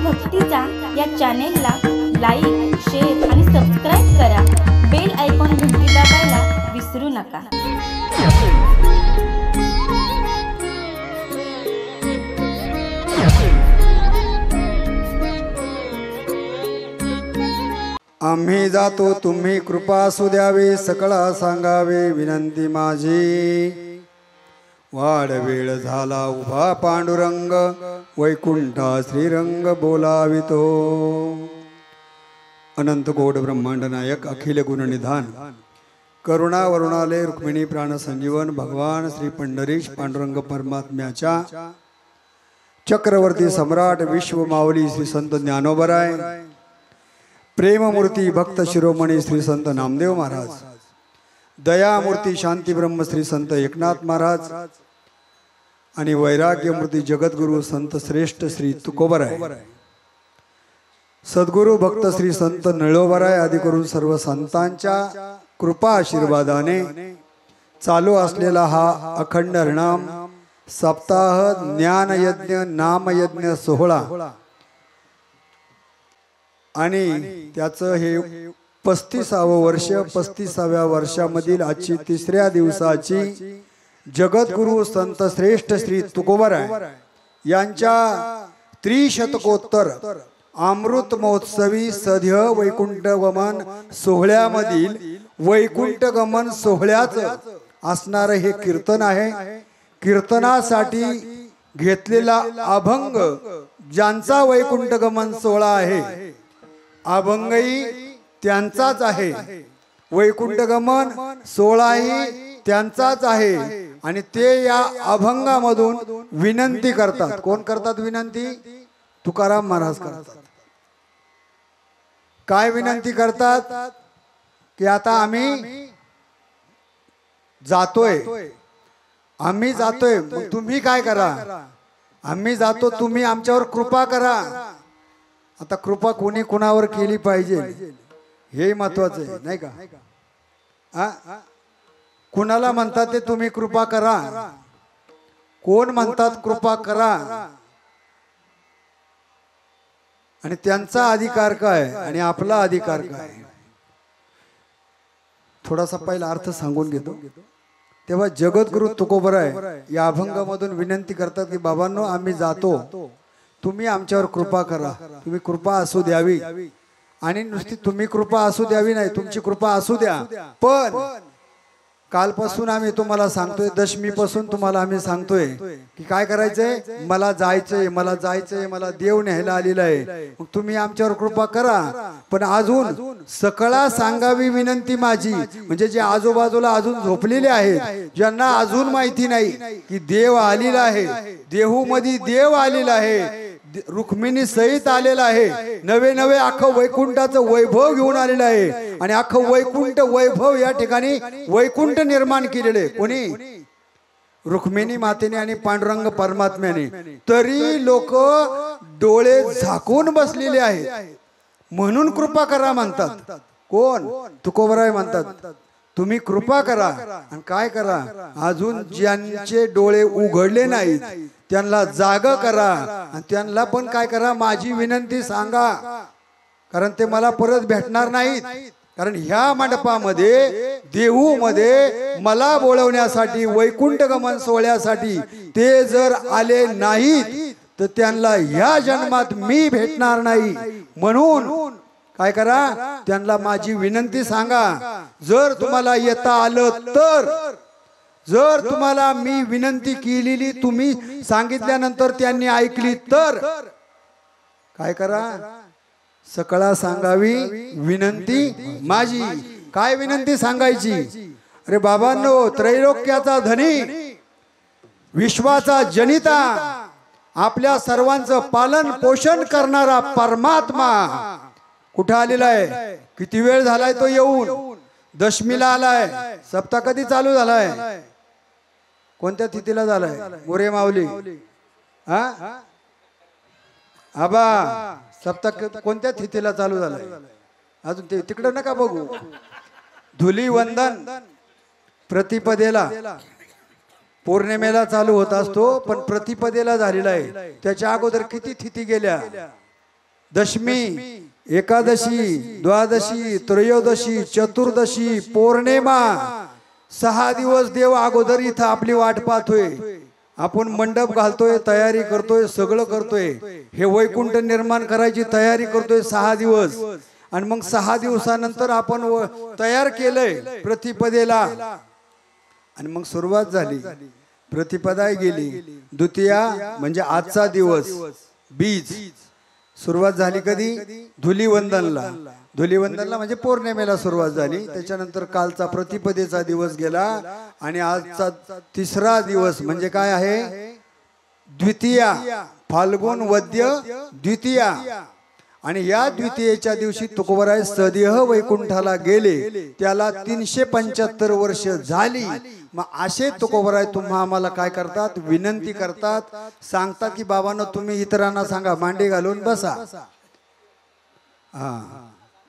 भक्तीचा या चॅनेलला like, share आणि सबस्क्राईब करा. बेल आयकॉन घंटी दाबायला विसरू नका. आम्ही जातो तुम्ही कृपा असू द्यावे, सकळा सांगावे विनंती माझी. वाढ वेळ झाला उभा पांडुरंग, वैकुंठा श्रीरंग बोलावितो. अनंत कोट ब्रह्मांड नायक अखिल गुणनिधान, करुणा वरुणालय रुक्मिणी प्राण संजीवन भगवान श्री पंढरीश पांडुरंग परमात्म्याच्या चक्रवर्ती सम्राट विश्व माऊली श्री संत ज्ञानोबराय, प्रेममूर्ती भक्त शिरोमणी श्री संत नामदेव महाराज, दयामूर्ती शांती ब्रह्म श्री संत एकनाथ महाराज आणि वैराग्यमूर्ती जगद्गुरु संत श्रेष्ठ श्री तुकोबराय, सद्गुरु भक्त श्री संत नळोबराय आदी करून सर्व संतांच्या कृपा आशीर्वादाने चालू असलेला हा अखंड हरिनाम सप्ताह ज्ञानयज्ञ नामयज्ञ सोहळा आणि त्याचं हे 35वं वर्ष, 35व्या वर्षामधील आजची 3ऱ्या दिवसाची जगद्गुरु संत श्रेष्ठ श्री तुकोबराय यांच्या त्रिशतकोत्तर अमृत महोत्सवी सध्य वैकुंठ गमन सोहळ्यामधील वैकुंठ गमन सोहळ्याचं असणारं हे कीर्तन आहे. कीर्तनासाठी घेतलेला अभंग ज्यांचा वैकुंठ गमन सोहळा आहे, अभंगही त्यांचाच आहे, वैकुंठ गमन सोहळाही त्यांचाच आहे. आणि ते या अभंगामधून विनंती करतात. कोण करतात विनंती? तुकाराम महाराज करतात. काय विनंती करतात? की आता आम्ही जातोय, आम्ही जातोय, मग तुम्ही काय करा? आम्ही जातो, तुम्ही आमच्यावर कृपा करा. आता कृपा कोणी कुणावर केली पाहिजे हे महत्वाचं आहे, नाही का? कुणाला म्हणतात ते तुम्ही कृपा करा, कोण म्हणतात कृपा करा, आणि त्यांचा अधिकार काय आणि आपला अधिकार काय? थोडासा पहिला अर्थ सांगून घेतो. तेव्हा जगद्गुरु तुकोबराय या अभंगामधून विनंती करतात की बाबांनो, आम्ही जातो, तुम्ही आमच्यावर कृपा करा, तुम्ही कृपा असू द्यावी. आणि नुसती तुम्ही कृपा असू द्यावी नाही, तुमची कृपा असू द्या. पण कालपासून आम्ही तुम्हाला सांगतोय, दशमीपासून तुम्हाला आम्ही सांगतोय की काय करायचंय, मला जायचंय, मला जायचंय, मला देव न्यायला आलेला आहे, मग तुम्ही आमच्यावर कृपा करा. पण अजून सकळा सांगावी विनंती माझी, म्हणजे जे आजूबाजूला अजून झोपलेले आहेत, ज्यांना अजून माहिती नाही की देव आलेला आहे, देहू मध्ये देव आलेला आहे, रुक्मिणी सहित आलेला आहे, नवे नवे अख्खं वैकुंठाचं वैभव घेऊन आलेलं आहे. आणि अख्खं वैकुंठ वैभव या ठिकाणी वैकुंठ निर्माण केलेले कोणी? रुक्मिणी मातेने आणि पांडुरंग परमात्म्याने. तरी लोक डोळे झाकून बसलेले आहेत, म्हणून कृपा करा म्हणतात. कोण? तुकोबराय म्हणतात तुम्ही कृपा करा. आणि काय करा? अजून ज्यांचे डोळे उघडले नाहीत त्यांना जाग करा, आणि त्यांना पण काय करा, माझी विनंती सांगा, कारण ते मला परत भेटणार नाहीत. कारण ह्या मंडपामध्ये देहू मध्ये मला बोलवण्यासाठी, वैकुंठ गमन सोहळ्यासाठी ते जर आले नाहीत तर त्यांना ह्या जन्मात मी भेटणार नाही. म्हणून काय करा, त्यांना माझी विनंती सांगा. जर तुम्हाला येता आलं तर, जर तुम्हाला मी विनंती केलेली तुम्ही सांगितल्यानंतर त्यांनी ऐकली तर काय करा, सकळा सांगावी विनंती माझी. काय विनंती सांगायची? अरे बाबांनो, त्रैलोक्याचा धनी, विश्वाचा जनिता, आपल्या सर्वांचं पालन पोषण करणारा परमात्मा कुठं आलेला आहे? किती वेळ झालाय तो येऊन? दशमीला आलाय. सप्ताह कधी चालू झालाय? कोणत्या तिथीला झालाय? मोरे माऊली आबा, सप्ताह कोणत्या तिथीला चालू झालाय? अजून ते तिकडे नका बघू. धुलीवंदन प्रतिपदेला, पौर्णिमेला चालू होत असतो, पण प्रतिपदेला झालेला आहे. त्याच्या अगोदर किती तिथी गेल्या? दशमी, एकादशी, द्वादशी, त्रयोदशी, चतुर्दशी, पौर्णिमा, 6 दिवस देव अगोदर इथं आपली वाट पाहतोय. आपण मंडप घालतोय, तयारी करतोय, सगळं करतोय. हे वैकुंठ निर्माण करायची तयारी करतोय 6 दिवस. आणि मग 6 दिवसानंतर आपण तयार केलंय प्रतिपदेला. आणि मग सुरुवात झाली, प्रतिपदा गेली. द्वितीया म्हणजे आजचा दिवस, बीज. सुरुवात झाली कधी? धुलीवंदनला. धुलीवंदनला म्हणजे पौर्णिमेला सुरुवात झाली. त्याच्यानंतर कालचा प्रतिपदेचा दिवस गेला आणि आजचा 3रा दिवस म्हणजे काय आहे? द्वितीया. फाल्गुन वद्य द्वितीया. आणि या द्वितीयेच्या दिवशी तुकोबराय सदेह वैकुंठाला गेले. त्याला 375 वर्ष झाली. मग असे तुकोबराय तुम्हा आम्हाला काय करतात? विनंती करतात, सांगतात की बाबांनो तुम्ही इतरांना सांगा मांडी घालून बसा.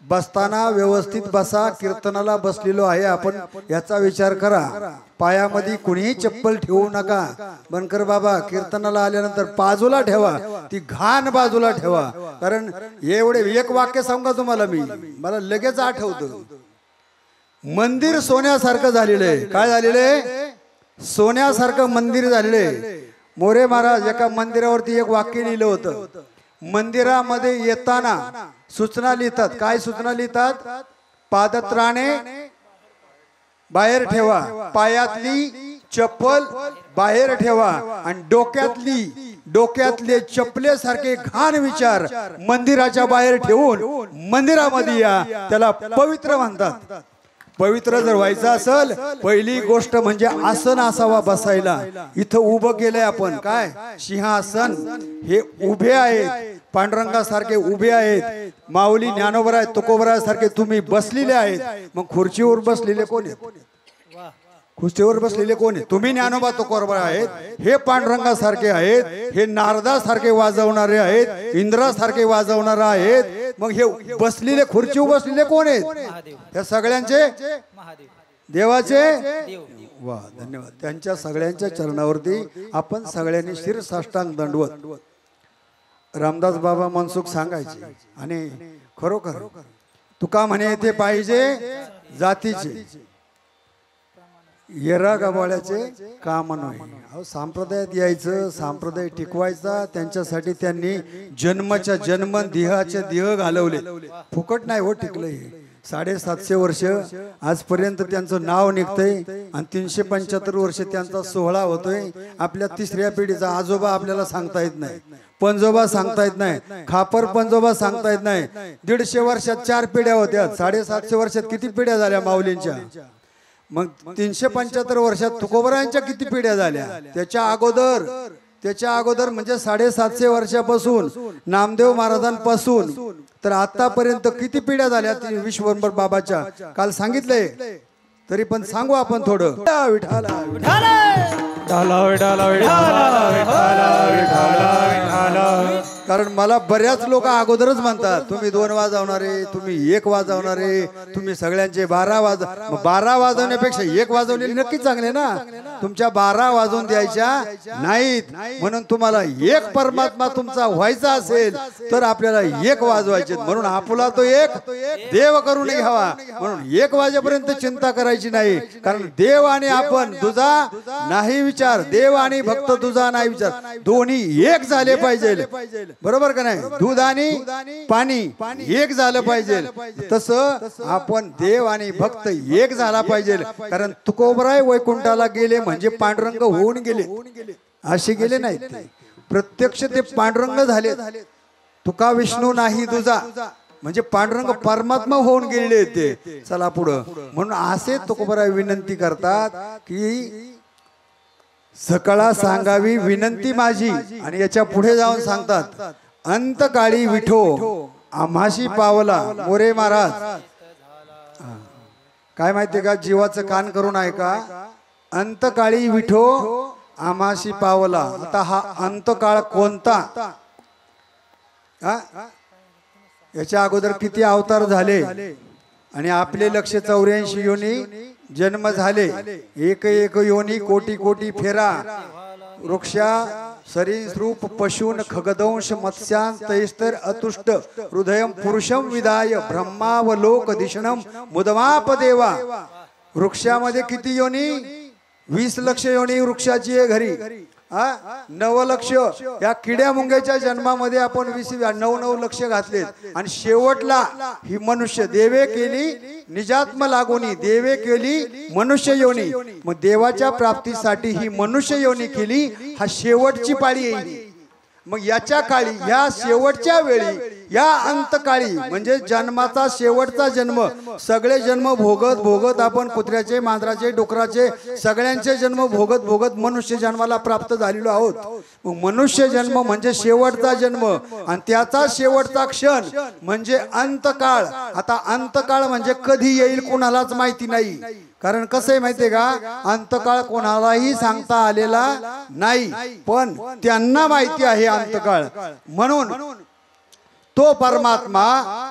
बसताना व्यवस्थित बसा. कीर्तनाला बसलेलो आहे आपण, याचा विचार करा. पायामध्ये कुणीही चप्पल ठेवू नका. बनकर बाबा कीर्तनाला आल्यानंतर बाजूला ठेवा, ती घाण बाजूला ठेवा. कारण एवढे एक वाक्य सांगा तुम्हाला मी, मला लगेच आठवतं. मंदिर सोन्यासारखं झालेलं आहे. काय झालेलं आहे? सोन्यासारखं मंदिर झालेलं आहे. मोरे महाराज एका मंदिरावरती एक वाक्य लिहिलं होतं. मंदिरामध्ये येताना सूचना लिहितात. काय सूचना लिहितात? पादत्राणे बाहेर ठेवा, पायातली चप्पल बाहेर ठेवा आणि डोक्यातले चपलेसारखे घाण विचार मंदिराच्या बाहेर ठेवून मंदिरामध्ये या. त्याला पवित्र म्हणतात. पवित्र जर व्हायचं असेल, पहिली गोष्ट म्हणजे आसन असावा बसायला. इथं उभं केलंय आपण, काय सिंहासन. हे उभे आहेत, पांडुरंगासारखे उभे आहेत. माऊली ज्ञानोबराय तुकोबराय तुम्ही बसलेले आहेत. मग खुर्चीवर बसलेले कोण आहेत? खुर्चीवर बसलेले कोण आहेत? तुम्ही ज्ञानोबा तुकोबराय आहेत. हे पांडुरंगासारखे आहेत, हे नारदासारखे वाजवणारे आहेत, इंद्रासारखे वाजवणारे आहेत. मग हे बसलेले खुर्चीवर बसलेले कोण आहेत? या सगळ्यांचे देवाचे. वा, धन्यवाद. त्यांच्या सगळ्यांच्या चरणावरती आपण सगळ्यांनी शिरसाष्टांग दंडवत. रामदास बाबा मनसुख सांगायचे. आणि खरोखर तुका म्हणे ते पाहिजे जातीचे, येरा गबाळ्याचे काम नाही. अहो सांप्रदायात यायचं, संप्रदाय टिकवायचा. त्यांच्यासाठी त्यांनी जन्माच्या जन्म, देहाचे देह घालवले. फुकट नाही हो टिकलं हे. 750 वर्ष आजपर्यंत त्यांचं नाव निघतंय. आणि 375 वर्ष त्यांचा सोहळा होतोय. आपल्या 3ऱ्या पिढीचा आजोबा आपल्याला सांगता येत नाही, पंजोबा सांगता येत नाही, खापर पंजोबा सांगता येत नाही. 150 वर्षात 4 पिढ्या होत्या. 750 वर्षात किती पिढ्या झाल्या माऊलींच्या? मग 375 वर्षात तुकोबरायांच्या किती पिढ्या झाल्या? त्याच्या अगोदर म्हणजे 750 वर्षापासून नामदेव महाराजांपासून तर आतापर्यंत किती पिढ्या झाल्या विश्वंभर बाबाच्या? काल सांगितलंय, तरी पण सांगू आपण थोडं. कारण मला बऱ्याच लोक अगोदरच म्हणतात तुम्ही 2 वाजवणारे, तुम्ही 1 वाजवणारे, तुम्ही सगळ्यांचे 12 वाजवण्यापेक्षा 1 वाजवलेले नक्की चांगले ना. तुमच्या 12 वाजवून द्यायच्या नाहीत. म्हणून तुम्हाला एक परमात्मा तुमचा व्हायचा असेल तर आपल्याला 1 वाजवायचे. म्हणून आपला तो एक देव करून घ्यावा. म्हणून 1 वाजेपर्यंत चिंता करायची नाही. कारण देव आणि आपण तुझा नाही विचार, देव आणि भक्त तुझा नाही विचार, दोन्ही एक झाले पाहिजे. बरोबर का नाही? दूध आणि पाणी एक झालं पाहिजे. तसं आपण देव आणि भक्त एक झाला पाहिजे. कारण तुकोबराय वैकुंठाला गेले म्हणजे पांडुरंग होऊन गेले, असे गेले नाहीत. प्रत्यक्ष ते पांडुरंग झाले. तुका विष्णू नाही तुझा म्हणजे पांडुरंग परमात्मा होऊन गेलेले ते. चला पुढं. म्हणून असे तुकोबराय विनंती करतात की सकळा सांगावी विनंती माझी. आणि याच्या पुढे जाऊन सांगतात अंतकाळी विठो आम्हाशी पावला. मोरे महाराज काय माहितीये का? जीवाचं कान करून ऐका. अंतकाळी विठो आम्हाशी पावला. आता हा अंतकाळ कोणता? याच्या अगोदर किती अवतार झाले आणि आपले लक्ष 84 योनी जन्म झाले. एक योनी कोटी कोटी फेरा. वृक्षा सरीसृप पशून खगदंश मत्स्यां तैस्तर अतुष्ट हृदयं पुरुषं विदाय ब्रह्मावलोक दिशणं मुदमाप देवा. वृक्षामध्ये किती योनी? 20 लक्ष योनी वृक्षाची आहे घरी. 9 लक्ष या किड्या मुंग्याच्या जन्मामध्ये आपण 9 लक्ष घातलेत आणि शेवटला ही मनुष्य देवे केली निजात्म लागोनी, देवे केली मनुष्य योनी. मग देवाच्या प्राप्तीसाठी ही मनुष्य योनी केली. हा शेवटची पाळी येईल. मग याच्या काळी, या शेवटच्या वेळी, या अंतकाळी म्हणजे जन्माचा शेवटचा जन्म, सगळे जन्म भोगत भोगत आपण कुत्र्याचे, मांजराचे, डुकराचे सगळ्यांचे जन्म भोगत भोगत मनुष्य जन्माला प्राप्त झालेलो आहोत. मग मनुष्य जन्म म्हणजे शेवटचा जन्म आणि त्याचा शेवटचा क्षण म्हणजे अंतकाळ. आता अंतकाळ म्हणजे कधी येईल कोणालाच माहिती नाही. कारण कसं आहे माहितीये का, अंतकाळ कोणालाही सांगता आलेला नाही, पण त्यांना माहिती आहे अंतकाळ. म्हणून तो परमात्मा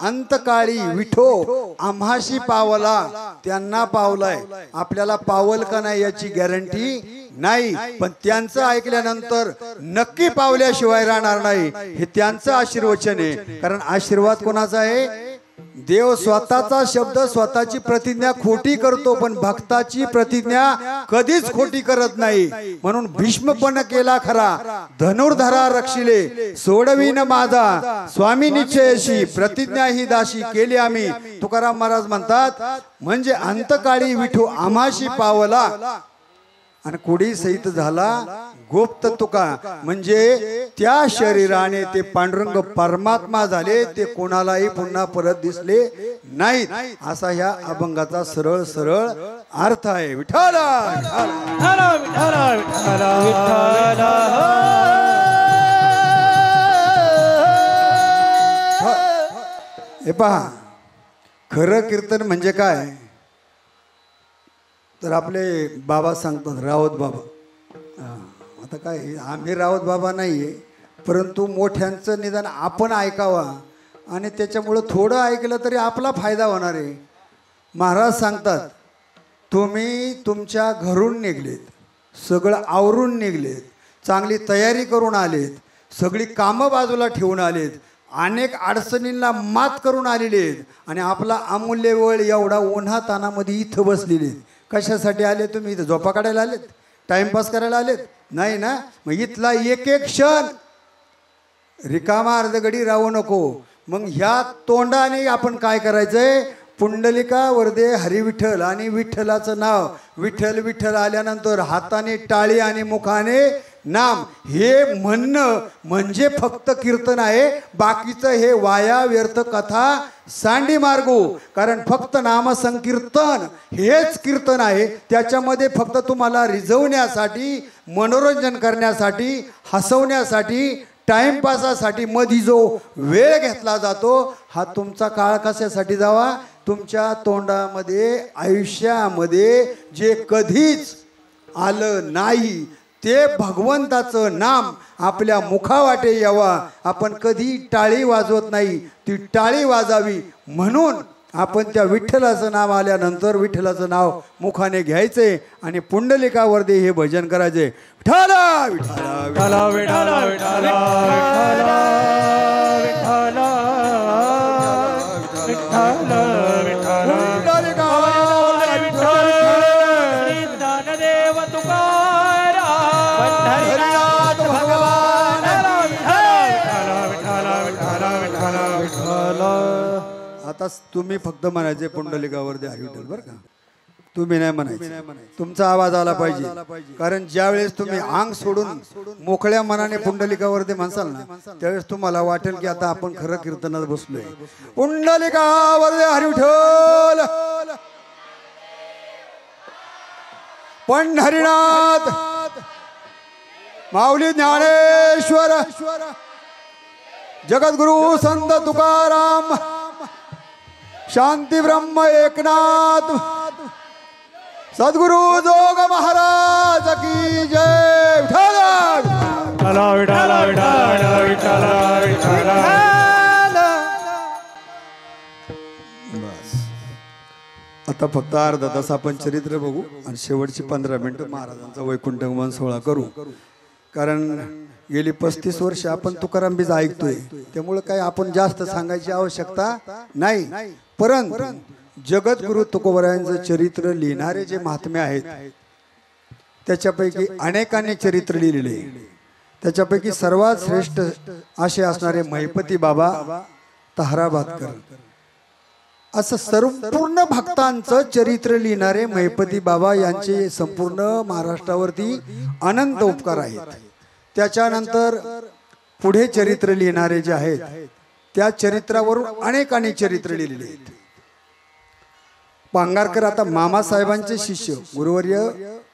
अंतकाळी विठो आम्हाशी पावला, त्यांना पावलाय. आपल्याला पावल का नाही याची गॅरंटी नाही, पण त्यांचं ऐकल्यानंतर नक्की पावल्याशिवाय राहणार नाही. हे त्यांचं आशीर्वचन आहे. कारण आशीर्वाद कोणाचा आहे? देव स्वतःचा शब्द, स्वतःची प्रतिज्ञा खोटी करतो, पण भक्ताची प्रतिज्ञा कधीच खोटी करत नाही. म्हणून भीष्म पण केला खरा, धनुर्धरा रक्षिले, सोडवीन माझा स्वामी निश्चयशी, प्रतिज्ञा ही दाशी केली आम्ही. तुकाराम महाराज म्हणतात म्हणजे अंतकाळी विठू आम्हाशी पावला आणि कुडी सहित झाला गोप्त तुका. म्हणजे त्या शरीराने ते पांडुरंग परमात्मा झाले, ते कोणालाही पुन्हा परत दिसले नाहीत. असा ह्या अभंगाचा सरळ सरळ अर्थ आहे. विठ्ठल हे पहा, खरं कीर्तन म्हणजे काय तर आपले बाबा सांगतात, रावत बाबा. आता काय, आम्ही रावत बाबा नाही आहे, परंतु मोठ्यांचं निदान आपण ऐकावा आणि त्याच्यामुळं थोडं ऐकलं तरी आपला फायदा होणार आहे. महाराज सांगतात, तुम्ही तुमच्या घरून निघलेत, सगळं आवरून निघलेत, चांगली तयारी करून आलेत, सगळी कामं बाजूला ठेवून आलेत, अनेक अडचणींना मात करून आलेले आहेत आणि आपला अमूल्य वेळ एवढा उन्हा तानामध्ये इथं बसलेले. कशासाठी आले तुम्ही? इथं झोपा काढायला आलेत? टाइमपास करायला आलेत? नाही ना. मग इथला एक एक क्षण रिकामा अर्धगडी राहू नको. मग ह्या तोंडाने आपण काय करायचंय? पुंडलिका वरदे हरी विठ्ठल आणि विठ्ठलाचं नाव, विठ्ठल विठ्ठल आल्यानंतर हाताने टाळी आणि मुखाने नाम, हे म्हणणं म्हणजे फक्त कीर्तन आहे. बाकीचं हे वाया व्यर्थ कथा सांडी मार्गो. कारण फक्त नामसंकीर्तन हेच कीर्तन आहे. त्याच्यामध्ये फक्त तुम्हाला रिझवण्यासाठी, मनोरंजन करण्यासाठी, हसवण्यासाठी, टाइमपासासाठी मधी जो वेळ घेतला जातो, हा तुमचा काळ कशासाठी जावा? तुमच्या तोंडामध्ये, आयुष्यामध्ये जे कधीच आलं नाही ते भगवंताचं नाम आपल्या मुखावाटे यावा. आपण कधी टाळी वाजवत नाही, ती टाळी वाजावी म्हणून आपण त्या विठ्ठलाचं नाव आल्यानंतर विठ्ठलाचं नाव मुखाने घ्यायचे आणि पुंडलिकावरती हे भजन करायचे. विठ्ठल विठ्ठल विठ्ठल विठ्ठल आता तुम्ही फक्त म्हणायचे पुंडलिकावरती हरी विठ्ठल, बरं का? तुम्ही नाही म्हणायचे. तुमचा आवाज आला पाहिजे. कारण ज्यावेळेस तुम्ही अंग सोडून मोकळ्या मनाने पुंडलिकावरती म्हणसाल ना, त्यावेळेस तुम्हाला वाटेल की आता आपण खरं कीर्तनात बसलोय. पुंडलिकावरती हरी विठ्ठल, पंढरीनाथ माऊली ज्ञानेश्वर, जगद्गुरु संत तुकाराम, शांती ब्रह्म एकनाथ, सद्गुरु जोग महाराज की जय. बस आता फक्त अर्धा तास आपण चरित्र बघू आणि शेवटची 15 मिनिटं महाराजांचा वैकुंठ गमन सोहळा करू. कारण गेली 35 वर्ष आपण तुकाराम बीज ऐकतोय, त्यामुळे काही आपण जास्त सांगायची आवश्यकता नाही. परंतु जगद्गुरु तुकोबरायांचं चरित्र लिहिणारे जे महात्मे आहेत त्याच्यापैकी अनेकांनी चरित्र लिहिलेले. त्याच्यापैकी सर्वात श्रेष्ठ असे असणारे महिपती बाबा ताहराबादकर, असं संपूर्ण भक्तांचं चरित्र लिहिणारे महिपती बाबा यांचे संपूर्ण महाराष्ट्रावरती अनंत उपकार आहेत. त्याच्यानंतर पुढे चरित्र लिहिणारे जे आहेत त्या चरित्रावरून अनेकांनी चरित्र लिहिलेले आहेत. पांगारकर आता मामासाहेबांचे शिष्य, गुरुवर्य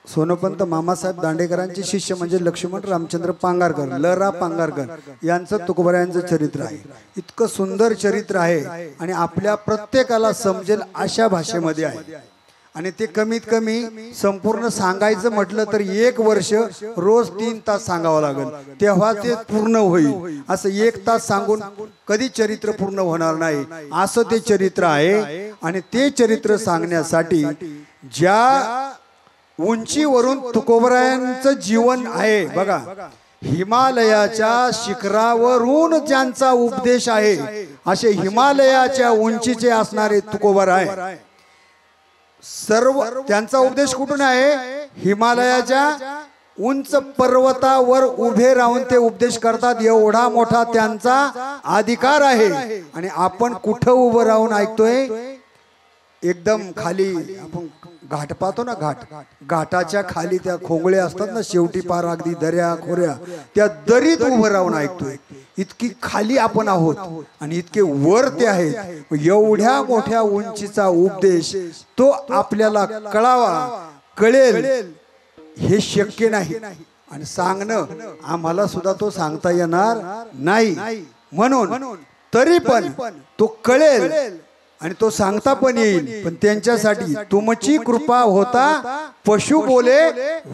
सोनोपंत मामासाहेब दांडेकरांचे शिष्य म्हणजे लक्ष्मण रामचंद्र पांगारकर, ल.रा. पांगारकर यांचं तुकोबरायांचं चरित्र आहे. इतकं सुंदर चरित्र आहे आणि आपल्या प्रत्येकाला समजेल अशा भाषेमध्ये आहे. आणि ते कमीत कमी संपूर्ण सांगायचं म्हटलं तर 1 वर्ष रोज 3 तास सांगावं लागेल, तेव्हा ते पूर्ण होईल. असं 1 तास सांगून कधी चरित्र पूर्ण होणार नाही, असं ते चरित्र आहे. आणि ते चरित्र सांगण्यासाठी ज्या उंचीवरून तुकोबरायांचं जीवन आहे बघा, हिमालयाच्या शिखरावरून ज्यांचा उपदेश आहे, असे हिमालयाच्या उंचीचे असणारे तुकोबराय. सर्व त्यांचा उपदेश कुठून आहे? हिमालयाच्या उंच पर्वतावर उभे राहून ते उपदेश करतात. एवढा मोठा त्यांचा अधिकार आहे. आणि आपण कुठं उभं राहून ऐकतोय? एकदम खाली आपण घाट पाहतो ना, घाटाच्या खाली त्या खोंगळे असतात ना, शेवटी पार अगदी दर्या खोऱ्या, त्या दरीत उभं राहून ऐकतोय. इतकी खाली आपण आहोत आणि इतके वर ते आहेत. एवढ्या मोठ्या उंचीचा उपदेश तो आपल्याला कळेल हे शक्य नाही. आणि सांगणं आम्हाला सुद्धा तो सांगता येणार नाही. म्हणून तरी पण तो कळेल आणि तो सांगता पण येईल. पण त्यांच्यासाठी तुमची कृपा होता पशु बोले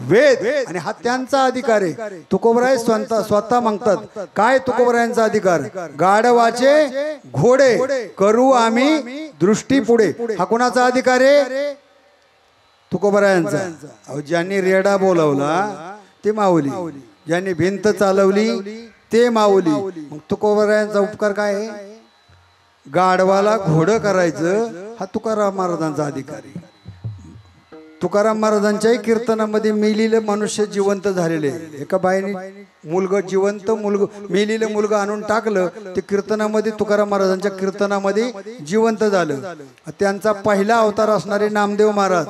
वेद, आणि हा त्यांचा अधिकार आहे. तुकोबराय स्वतः मागतात काय? तुकोबरायांचा अधिकार, गाढवाचे घोडे करू आम्ही दृष्टी पुढे. हा कोणाचा अधिकार आहे? तुकोबरायांचा. अहो, ज्यांनी रेडा बोलवला ते माऊली, ज्यांनी भिंत चालवली ते माऊली. मग तुकोबरायांचा उपकार काय आहे? गाढवाला घोडं करायचं हा तुकाराम महाराजांचा अधिकार आहे. तुकाराम महाराजांच्याही कीर्तनामध्ये मेलेलं मनुष्य जिवंत झालेले. एका बाईने मेलेलं मुलगा आणून टाकलं, ते कीर्तनामध्ये तुकाराम महाराजांच्या कीर्तनामध्ये जिवंत झालं. त्यांचा पहिला अवतार असणारे नामदेव महाराज,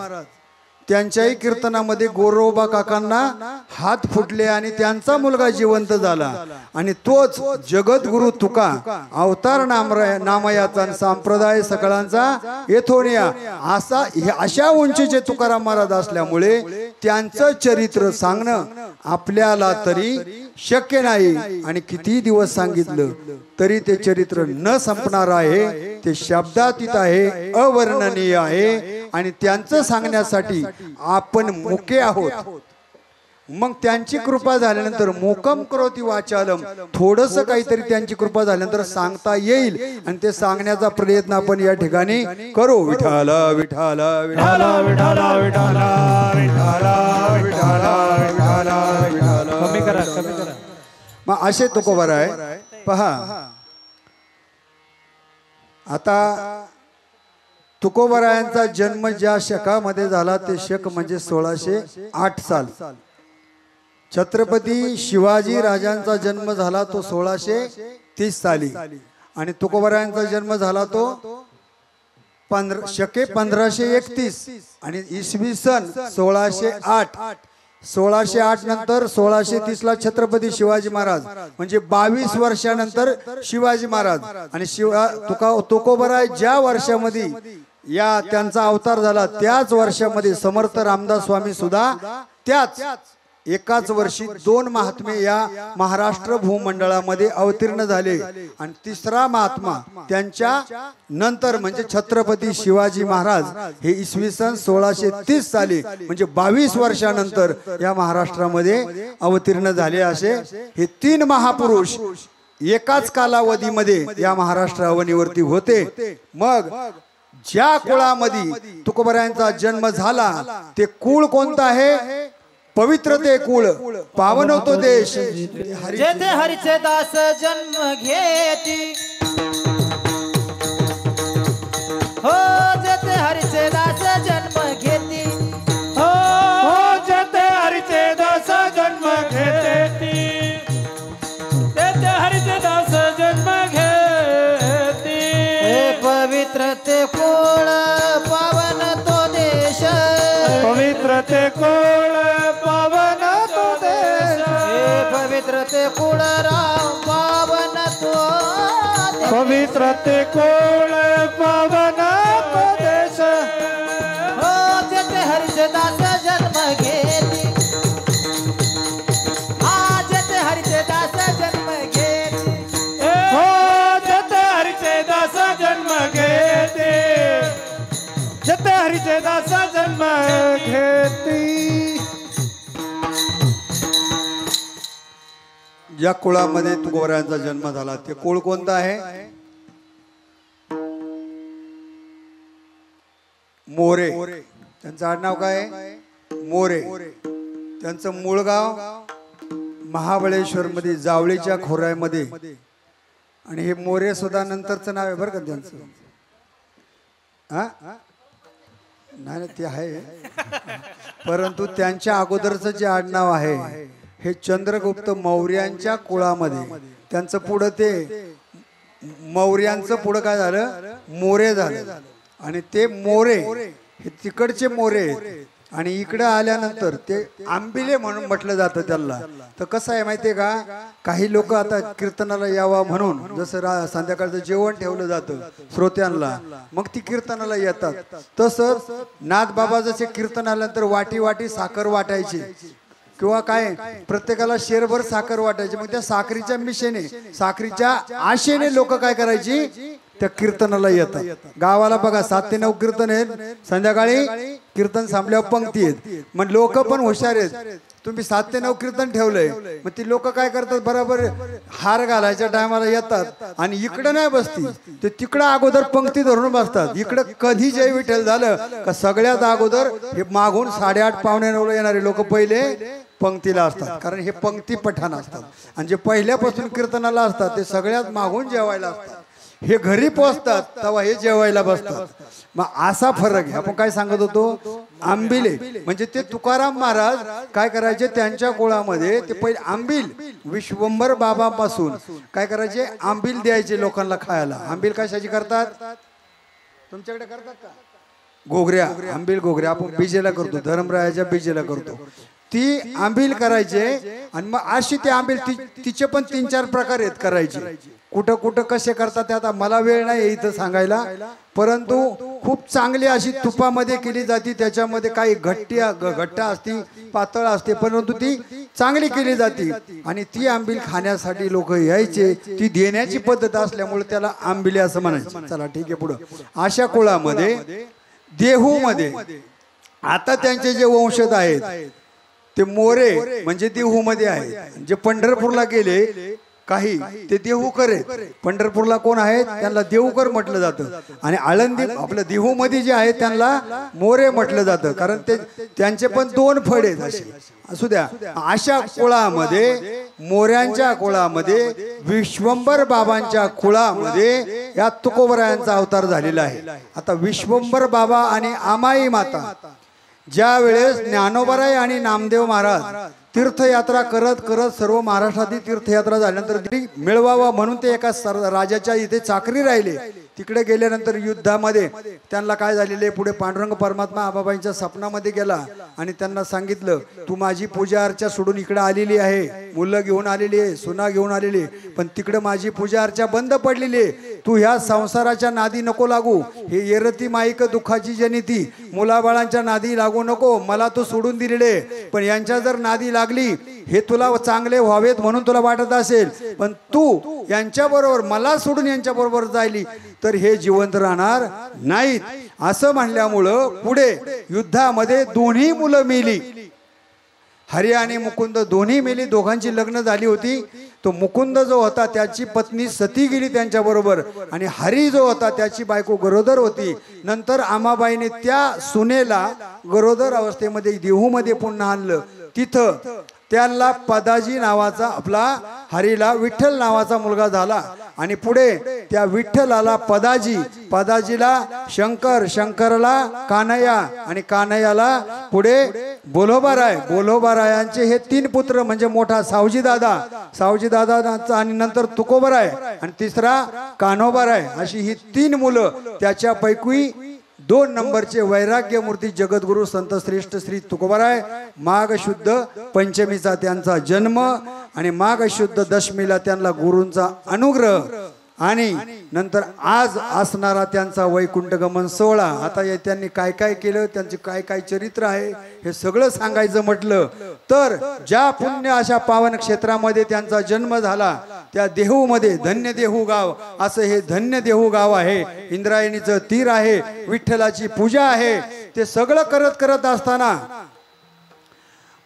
त्यांच्याही कीर्तनामध्ये गोरोबा काकांना हात फुटले आणि त्यांचा मुलगा जिवंत झाला. आणि तोच जगद्गुरु तुका अवतार नामयाचा संप्रदाय सकळांचा येथोनिया अशा उंचीचे तुकाराम महाराज असल्यामुळे त्यांचं चरित्र सांगणं आपल्याला तरी शक्य नाही. आणि किती दिवस सांगितलं तरी ते चरित्र न संपणार आहे. ते शब्दातीत आहे, अवर्णनीय आहे. आणि त्यांचं सांगण्यासाठी आपण मुके आहोत. मग त्यांची कृपा झाल्यानंतर मोकम करोती वाचालम, थोडस काहीतरी त्यांची कृपा झाल्यानंतर सांगता येईल. आणि ते सांगण्याचा प्रयत्न आपण या ठिकाणी करू. विठाल विठाल विठाल विठाल विठाल विठाल विठाल. कमी करा. मग असे तुकोबराय पहा. आता तुकोबरायांचा जन्म ज्या शकामध्ये झाला ते शक म्हणजे 1608 साल. छत्रपती शिवाजी राजांचा जन्म झाला तो 1630 साली. आणि तुकोबरायांचा जन्म झाला तो शके 1531 आणि इसवी सन 1608. 1608 नंतर 1630 छत्रपती शिवाजी महाराज, म्हणजे 22 वर्षानंतर शिवाजी महाराज. आणि तुकोबराय ज्या वर्षामध्ये या त्यांचा अवतार झाला त्याच वर्षामध्ये समर्थ रामदास स्वामी सुद्धा त्याच एकाच वर्षी 2 महात्मे या महाराष्ट्र भूमंडळामध्ये अवतीर्ण झाले. आणि तिसरा महात्मा त्यांच्या नंतर म्हणजे छत्रपती शिवाजी महाराज हे इसवी सन 1630 साली म्हणजे 22 वर्षानंतर या महाराष्ट्रामध्ये अवतीर्ण झाले. असे हे 3 महापुरुष एकाच कालावधीमध्ये या महाराष्ट्र अवनीवरती होते. मग ज्या कुळामध्ये तुकोबरायांचा जन्म झाला ते कुळ कोणतं आहे? पवित्र ते कुळ पावन होतो देश जेथे हरीचे दास जन्म घेती हो जेथे हरीचे दास जन्म घेती हो जेथे हरीचे दास जन्म घेती तेथे हरीचे दास जन्म घेती हे पवित्र ते कुळ पावन तो देश पवित्र ते कुळ पावन तो देश हे पवित्र ते कुळ राम पावन तो देश. पवित्र ते कुळ पावन तो देश हो जेथे हरीचे दास जन्म घेती हा जेथे हरीचे दास जन्म घेती हो जेथे हरीचे दास जन्म घेते जेथे हरीचे दास जन्म घेती ज्या कुळामध्ये तुकोबरायांचा जन्म झाला ते कुळ कोणतं आहे? मोरे. त्यांचं आडनाव काय आहे? मोरे. त्यांचं मूळ गाव महाबळेश्वर मध्ये जावळीच्या खोऱ्यामध्ये. आणि हे मोरे सुद्धा नंतरचं नाव आहे बरं का त्यांचं. हा नाही ते आहे परंतु त्यांच्या अगोदरचं जे आडनाव आहे हे चंद्रगुप्त मौर्यांच्या कुळामध्ये. त्यांचं पुढं ते मौर्यांचं पुढं काय झालं? मोरे झालं. आणि ते मोरे हे तिकडचे मोरे आहेत. आणि इकडे आल्यानंतर ते आंबिले म्हणून म्हटलं जातं त्याला. तर कसं आहे माहितीये का, काही लोक आता कीर्तनाला यावा म्हणून जसं संध्याकाळचं जेवण ठेवलं जातं श्रोत्यांना, मग ती कीर्तनाला येतात. तसंच नाथबाबा जसे कीर्तन आल्यानंतर वाटी वाटी साखर वाटायची किंवा काय प्रत्येकाला शेरभर साखर वाटायची. मग त्या साखरीच्या मिशेने साखरीच्या आशेने लोक काय करायची, त्या कीर्तनाला येतात. गावाला बघा 7 ते 9 कीर्तन आहेत. संध्याकाळी कीर्तन संपल्यावर पंक्ती आहेत. मग लोक पण हुशार आहेत. तुम्ही 7 ते 9 कीर्तन ठेवलंय, मग ती लोक काय करतात, बरोबर हार घालायच्या टायमाला येतात आणि इकडं नाही बसती, ते तिकडं अगोदर पंक्ती धरून बसतात. इकडं कधी जय विठ्ठल झालं का सगळ्यात अगोदर हे मागून 8:30 पावणे 9 येणारे लोक पहिले पंक्तीला असतात. कारण हे पंक्ती पठाण असतात. आणि जे पहिल्यापासून कीर्तनाला असतात ते सगळ्यात मागून जेवायला असतात. हे घरी पोहोचतात तेव्हा हे जेवायला बसतात. मग असा फरक आहे. आपण काय सांगत होतो, आंबिले म्हणजे ते तुकाराम महाराज काय करायचे, त्यांच्या कुळामध्ये ते पहिले आंबील विश्वंभर बाबापासून काय करायचे, आंबील द्यायचे लोकांना खायला. आंबील कशाची करतात, तुमच्याकडे करतात का? घोगऱ्या, आंबील घोगऱ्या आपण बीजेला करतो, धर्मरायाच्या बीजेला करतो. ती आंबील करायचे. आणि मग अशी ती आंबील तिचे पण 3-4 प्रकार आहेत करायचे. कुठं कुठं कसे करतात ते आता मला वेळ नाही इथं सांगायला, परंतु खूप चांगली अशी तुपामध्ये केली जाते. त्याच्यामध्ये काही घट्ट असती, पातळ असते, परंतु ती चांगली केली जाते. आणि ती आंबील खाण्यासाठी लोक यायचे. ती देण्याची पद्धत असल्यामुळे त्याला आंबिले असं म्हणायचं. चला ठीक आहे पुढं. अशा कुळामध्ये देहूमध्ये आता त्यांचे जे वंशज आहेत ते मोरे म्हणजे देहूमध्ये आहेत. जे पंढरपूरला गेले काही ते देहूकर आहेत. पंढरपूरला कोण आहेत त्यांना देहूकर म्हटलं जातं. आणि आळंदी आपलं देहूमध्ये जे आहेत त्यांना मोरे म्हटलं जातं. कारण ते त्यांचे पण 2 फड आहेत असे. असू द्या. अशा कुळामध्ये मोऱ्यांच्या कुळामध्ये विश्वंभर बाबांच्या कुळामध्ये या तुकोबरायांचा अवतार झालेला आहे. आता विश्वंभर बाबा आणि आमाई माता ज्या वेळेस ज्ञानोबराय आणि नामदेव महाराज तीर्थयात्रा करत करत सर्व महाराष्ट्रातील तीर्थयात्रा झाल्यानंतर मिळवावा म्हणून ते एका राजाच्या इथे चाकरी राहिले. तिकडे गेल्यानंतर युद्धामध्ये त्यांना काय झालेले, पुढे पांडुरंग परमात्मा आबाबाईंच्या स्वप्नामध्ये गेला आणि त्यांना सांगितलं, तू माझी पूजा अर्चा सोडून इकडे आलेली आहे, मुलं घेऊन आलेली आहे, सुना घेऊन आलेली आहे, पण तिकडे माझी पूजा अर्चा बंद पडलेली आहे. तू ह्या संसाराच्या नादी नको लागू. हे येरती माईक दुःखाची जनिती, मुलाबाळांच्या नादी लागू नको. मला तू सोडून दिलेले, पण यांच्या जर नादी लागली हे तुला चांगले व्हावेत म्हणून तुला वाटत असेल, पण तू यांच्या बरोबर मला सोडून यांच्या बरोबर जायली तर हे जिवंत राहणार नाहीत. असं म्हणल्यामुळं पुढे युद्धामध्ये दोन्ही मुलं मेली. हरी आणि मुकुंद दोन्ही मेली. दोघांची लग्न झाली होती. तो मुकुंद जो होता त्याची पत्नी सती गेली त्यांच्या बरोबर, आणि हरी जो होता त्याची बायको गरोदर होती. नंतर आमाबाईने त्या सुनेला गरोदर अवस्थेमध्ये देहूमध्ये पुन्हा आणलं. तिथं त्यांना पदाजी नावाचा आपला हरीला विठ्ठल नावाचा मुलगा झाला आणि पुढे त्या विठ्ठलाला पदाजीला शंकर, शंकरला कान्हैया आणि कान्हैयाला पुढे बोलोबारायांचे हे 3 पुत्र म्हणजे मोठा सावजी दादा आणि नंतर तुकोबराय आणि तिसरा कान्होबाराय अशी ही 3 मुलं त्याच्यापैकी 2 नंबरचे वैराग्य मूर्ती जगद्गुरु संत श्रेष्ठ श्री तुकोबराय माघ शुद्ध पंचमीचा त्यांचा जन्म आणि माघ शुद्ध दशमीला त्यांना गुरूंचा अनुग्रह आणि नंतर आज असणारा त्यांचा वैकुंठ गमन सोहळा। आता या त्यांनी काय काय केलं, त्यांचे काय काय चरित्र आहे हे सगळं सांगायचं म्हटलं तर ज्या पुण्य अशा पावन क्षेत्रामध्ये त्यांचा जन्म झाला त्या देहूमध्ये धन्य देहू गाव असं हे धन्य देहू गाव आहे। इंद्रायणीचं तीर आहे, विठ्ठलाची पूजा आहे। ते सगळं करत असताना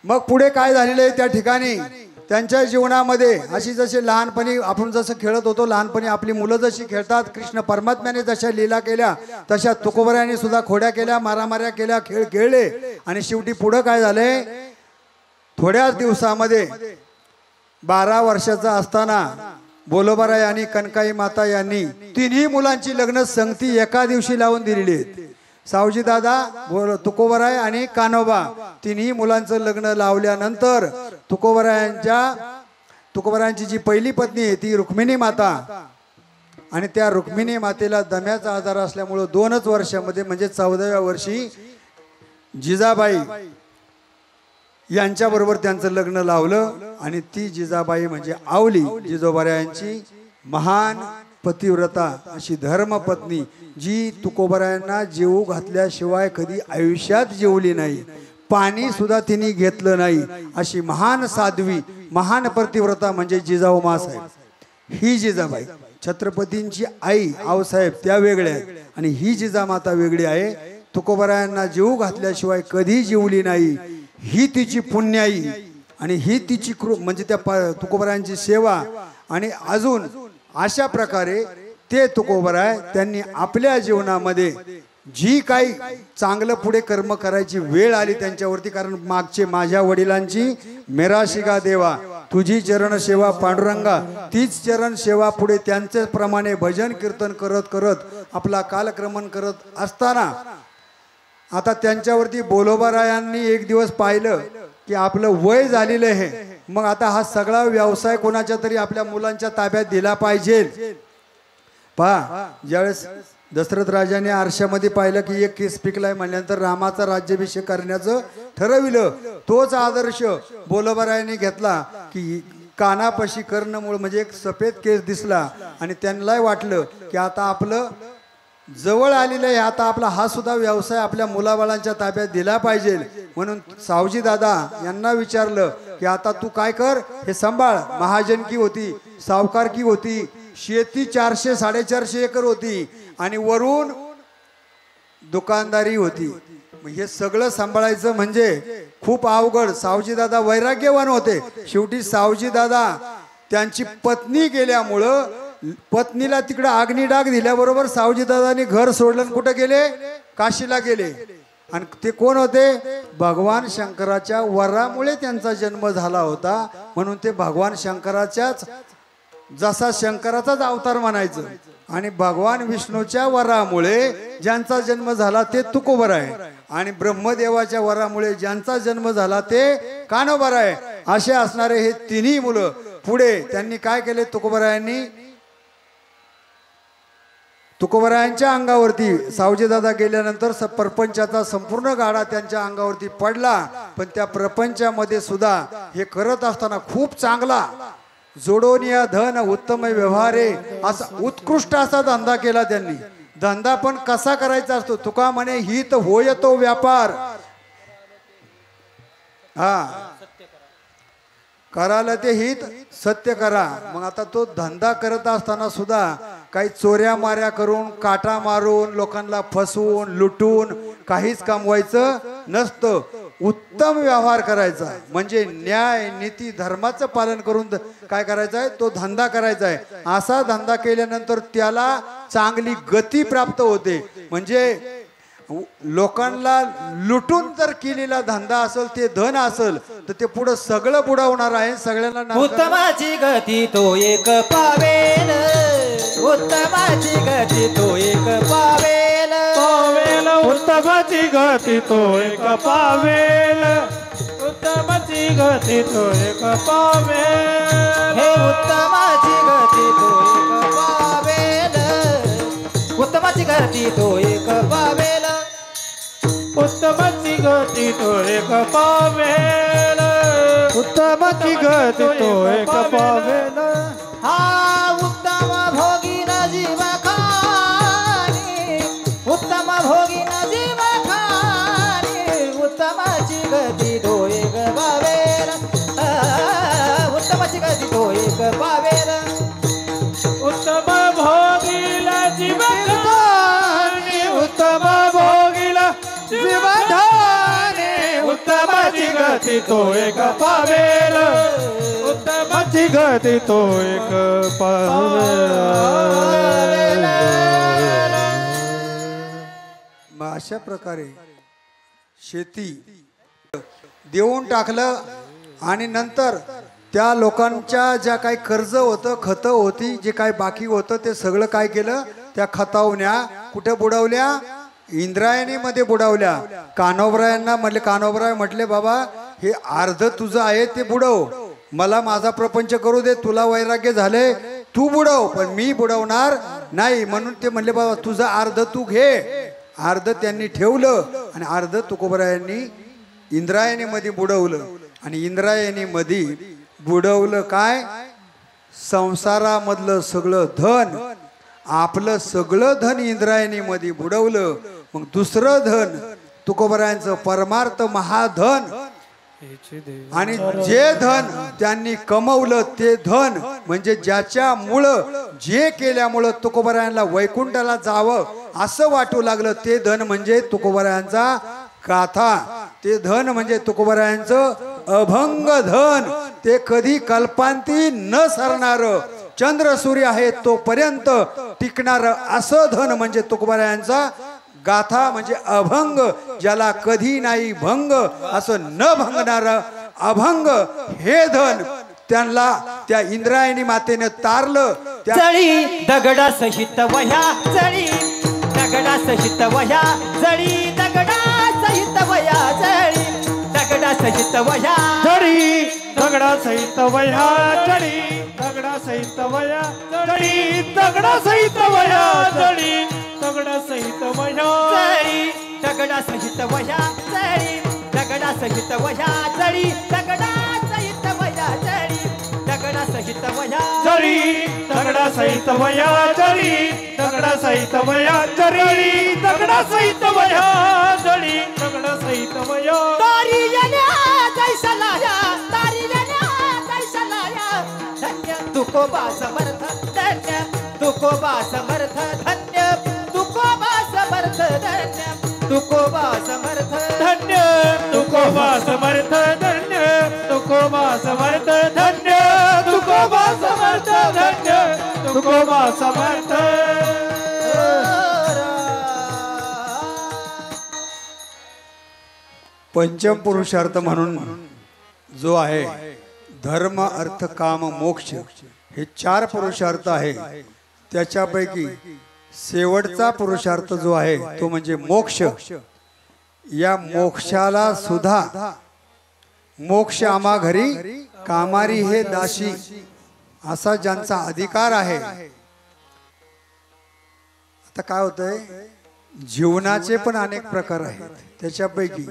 मग पुढे काय झालेलं आहे त्या ठिकाणी त्यांच्या जीवनामध्ये अशी जसे लहानपणी आपण जसं खेळत होतो, लहानपणी आपली मुलं जशी खेळतात, कृष्ण परमात्म्याने जशा लीला केल्या तशा तुकोबरायाने सुद्धा खोड्या केल्या, मारामाऱ्या केल्या, खेळ खेळले आणि शेवटी पुढं काय झालंय थोड्याच दिवसामध्ये 12 वर्षाचा असताना बोलोबाराय आणि कनकाई माता यांनी 3ही मुलांची लग्न संगती एका दिवशी लावून दिलेली आहेत। सावजी दादा, तुकोबराय आणि कान्होबा 3ही मुलांचं लग्न लावल्यानंतर तुकोबरायांची जी पहिली पत्नी आहे ती रुक्मिणी माता आणि त्या रुक्मिणी मातेला दम्याचा आजार असल्यामुळे 2च वर्षामध्ये म्हणजे 14व्या वर्षी जिजाबाई यांच्याबरोबर त्यांचं लग्न लावलं आणि ती जिजाबाई म्हणजे आवली जिजोबारायांची महान पतिव्रता अशी धर्मपत्नी जी तुकोबरायांना जेवू घातल्याशिवाय कधी आयुष्यात जेवली नाही, पाणी सुद्धा तिने घेतलं नाही अशी महान साध्वी महान पतिव्रता म्हणजे जिजाऊ मासाहेब। ही जिजाबाई छत्रपतींची आई आऊसाहेब त्या वेगळ्या आहेत आणि ही जिजामाता वेगळी आहे। तुकोबरायांना जेवू घातल्याशिवाय कधी जेवली नाही, ही तिची पुण्याई आणि ही तिची म्हणजे त्या तुकोबरायांची सेवा आणि अजून अशा प्रकारे ते तुकोबराय त्यांनी आपल्या जीवनामध्ये जी काही चांगलं पुढे कर्म करायची वेळ आली त्यांच्यावरती, कारण मागचे माझ्या वडिलांची मेरा शिगा देवा तुझी चरण सेवा पांडुरंगा तीच चरण सेवा पुढे त्यांच्याच प्रमाणे भजन कीर्तन करत आपला कालक्रमण करत असताना आता त्यांच्यावरती बोलोबारायांनी एक दिवस पाहिलं की आपलं वय झालेलं आहे, मग आता हा सगळा व्यवसाय कोणाच्या तरी आपल्या मुलांच्या ताब्यात दिला पाहिजे। पहा ज्यावेळेस दशरथ राजाने आरशामध्ये पाहिलं की एक केस पिकलाय म्हणल्यानंतर रामाचा राज्याभिषेक करण्याचं ठरविलं। तोच आदर्श बोलोबारायांनी घेतला की कानापाशी कर्णमूळ म्हणजे एक सफेद केस दिसला आणि त्यांनाही वाटलं की आता आपलं जवळ आलेलं आहे, आता आपला हा सुद्धा व्यवसाय आपल्या मुलाबाळांच्या ताब्यात दिला पाहिजे। म्हणून सावजी दादा यांना विचारलं की आता तू काय कर, हे सांभाळ। महाजनकी होती, सावकारकी होती, शेती 400-450 एकर होती आणि वरून दुकानदारी होती, हे सगळं सांभाळायचं म्हणजे खूप अवघड। सावजी दादा वैराग्यवान होते। शेवटी सावजी दादा त्यांची पत्नी गेल्यामुळं पत्नीला तिकडे अग्निडाग दिल्याबरोबर सावजीदादांनी घर सोडलं, कुठे गेले, काशीला गेले। आणि ते कोण होते, भगवान शंकराच्या वरामुळे त्यांचा जन्म झाला होता, म्हणून ते भगवान शंकराच्याच जसा शंकराचाच अवतार म्हणायचं आणि भगवान विष्णूच्या वरामुळे ज्यांचा जन्म झाला ते तुकोबराय आणि ब्रह्मदेवाच्या वरामुळे ज्यांचा जन्म झाला ते कान्होबाराय असे असणारे हे 3ही मुलं पुढे त्यांनी काय केले, तुकोबरायांच्या अंगावरती सावजीदादा गेल्यानंतर प्रपंचाचा संपूर्ण गाडा त्यांच्या अंगावरती पडला, पण त्या प्रपंचामध्ये सुद्धा हे करत असताना खूप चांगला जोडोनिया धन उत्तम व्यवहारे असा उत्कृष्ट असा धंदा केला त्यांनी। धंदा पण कसा करायचा असतो, तुका म्हणे हित होय तो व्यापार, कराल ते हित सत्य करा। मग आता तो धंदा करत असताना सुद्धा काही चोऱ्या माऱ्या करून काटा मारून लोकांना फसवून लुटून काहीच कमवायचं नसतं, उत्तम व्यवहार करायचा म्हणजे न्याय नीती धर्माचं पालन करून काय करायचं आहे, तो धंदा करायचा आहे। असा धंदा केल्यानंतर त्याला चांगली गती प्राप्त होते, म्हणजे लोकांना लुटून जर केलेला धंदा असेल ते धन असेल तर ते पुढे सगळं बुडवणार आहे सगळ्यांना नरकात. उत्तमाची गती तो एक पावेल, उत्तमाची गती तो एक पावेल, पावेल उत्तमाची गती तो एक पावेल, उत्तमाची गती तो एक पावेल. हे उत्तमाची गती तो एक पावेल, उत्तमाची गती तो एक पावेल, उत्तमाची गती तो एक पावेल, उत्तमाची गती तो एक पावेल. हा उत्तम भोगीन जीव खाणी, उत्तम भोगीन जीव खाणी, उत्तमाची गती तो एक पावेल, उत्तमाची गती तो एक पावेल, उत्तम भोगीला जीवधानी, उत्तम भोगीला जीवधानी, उत्तमाची गती तो एक पावेल, उत्तमाची गती तो एक पावेल. मग अशा प्रकारे शेती देऊन टाकलं आणि नंतर त्या लोकांच्या ज्या काही कर्ज होतं खतं होती जे काही बाकी होतं ते सगळं काय केलं त्या खतावण्या कुठे बुडवल्या इंद्रायणीमध्ये बुडवल्या. कान्होबरायांना म्हटले कान्होबराय म्हटले बाबा हे अर्ध तुझं आहे ते बुडव, मला माझा प्रपंच करू दे, तुला वैराग्य झाले तू बुडव पण मी बुडवणार नाही. म्हणून ते म्हणले बाबा तुझं अर्ध तू घे. अर्ध त्यांनी ठेवलं आणि अर्ध तुकोबरायांनी इंद्रायणीमध्ये बुडवलं. आणि इंद्रायणीमध्ये बुडवलं काय संसारामधलं सगळं धन, आपलं सगळं धन इंद्रायणीमध्ये बुडवलं. मग दुसरं धन तुकोबरायांचं परमार्थ महाधन, आणि जे धन त्यांनी कमवलं ते धन म्हणजे ज्याच्यामुळं जे केल्यामुळं तुकोबरायांना वैकुंठाला जावं असं वाटू लागलं ते धन म्हणजे तुकोबरायांचा गाथा. ते धन म्हणजे तुकोबरायांचं अभंग धन, ते कधी कल्पांती न सरणार चंद्र सूर्य आहे तोपर्यंत टिकणार असं धन म्हणजे तुकोबरायांचा गाथा म्हणजे अभंग, ज्याला कधी नाही भंग असं न भंगणार अभंग हे धन त्यांना त्या इंद्रायणी मातेने तारलं. जळी दगडा सहित वह्या, जळी दगडा सहित वह्या, जळी दगडा सहित वह्या, जळी दगडा सहित वह्या, जळी दगडा सहित वह्या, जळी दगडा सहित वह्या, जळी दगडा सहित वह्या, जळी दगडा सहित वह्या, जळी दगडा सहित वह्या, जळी दगडा सहित वह्या, जळी दगडा सहित वह्या, जळी दगडा सहित वह्या, जळी दगडा सहित वह्या, जळी दगडा सहित वह्या, जळी दगडा सहित वह्या, जळी दगडा सहित वह्या. तारी येण्या जैसा लाया, तारी येण्या जैसा लाया, धन्य तुकोबा समर्थ, धन्य तुकोबा समर्थ, धन्य तुकोबा समर्थ, धन्य तुकोबा समर्थ, धन्य तुकोबा समर्थ, धन्य तुकोबा समर्थ, धन्य तुकोबा समर्थ, धन्य तुकोबा समर्थ. पंचम पुरुषार्थ म्हणून जो आहे धर्म अर्थ काम मोक्ष हे 4 पुरुषार्थ आहे. त्याच्यापैकी शेवटचा पुरुषार्थ जो आहे तो म्हणजे मोक्ष. या मोक्षाला सुद्धा मोक्ष आम्हा घरी कामारी हे दासी असा ज्यांचा अधिकार आहे. आता काय होतंय जीवनाचे पण अनेक प्रकार आहेत. त्याच्यापैकी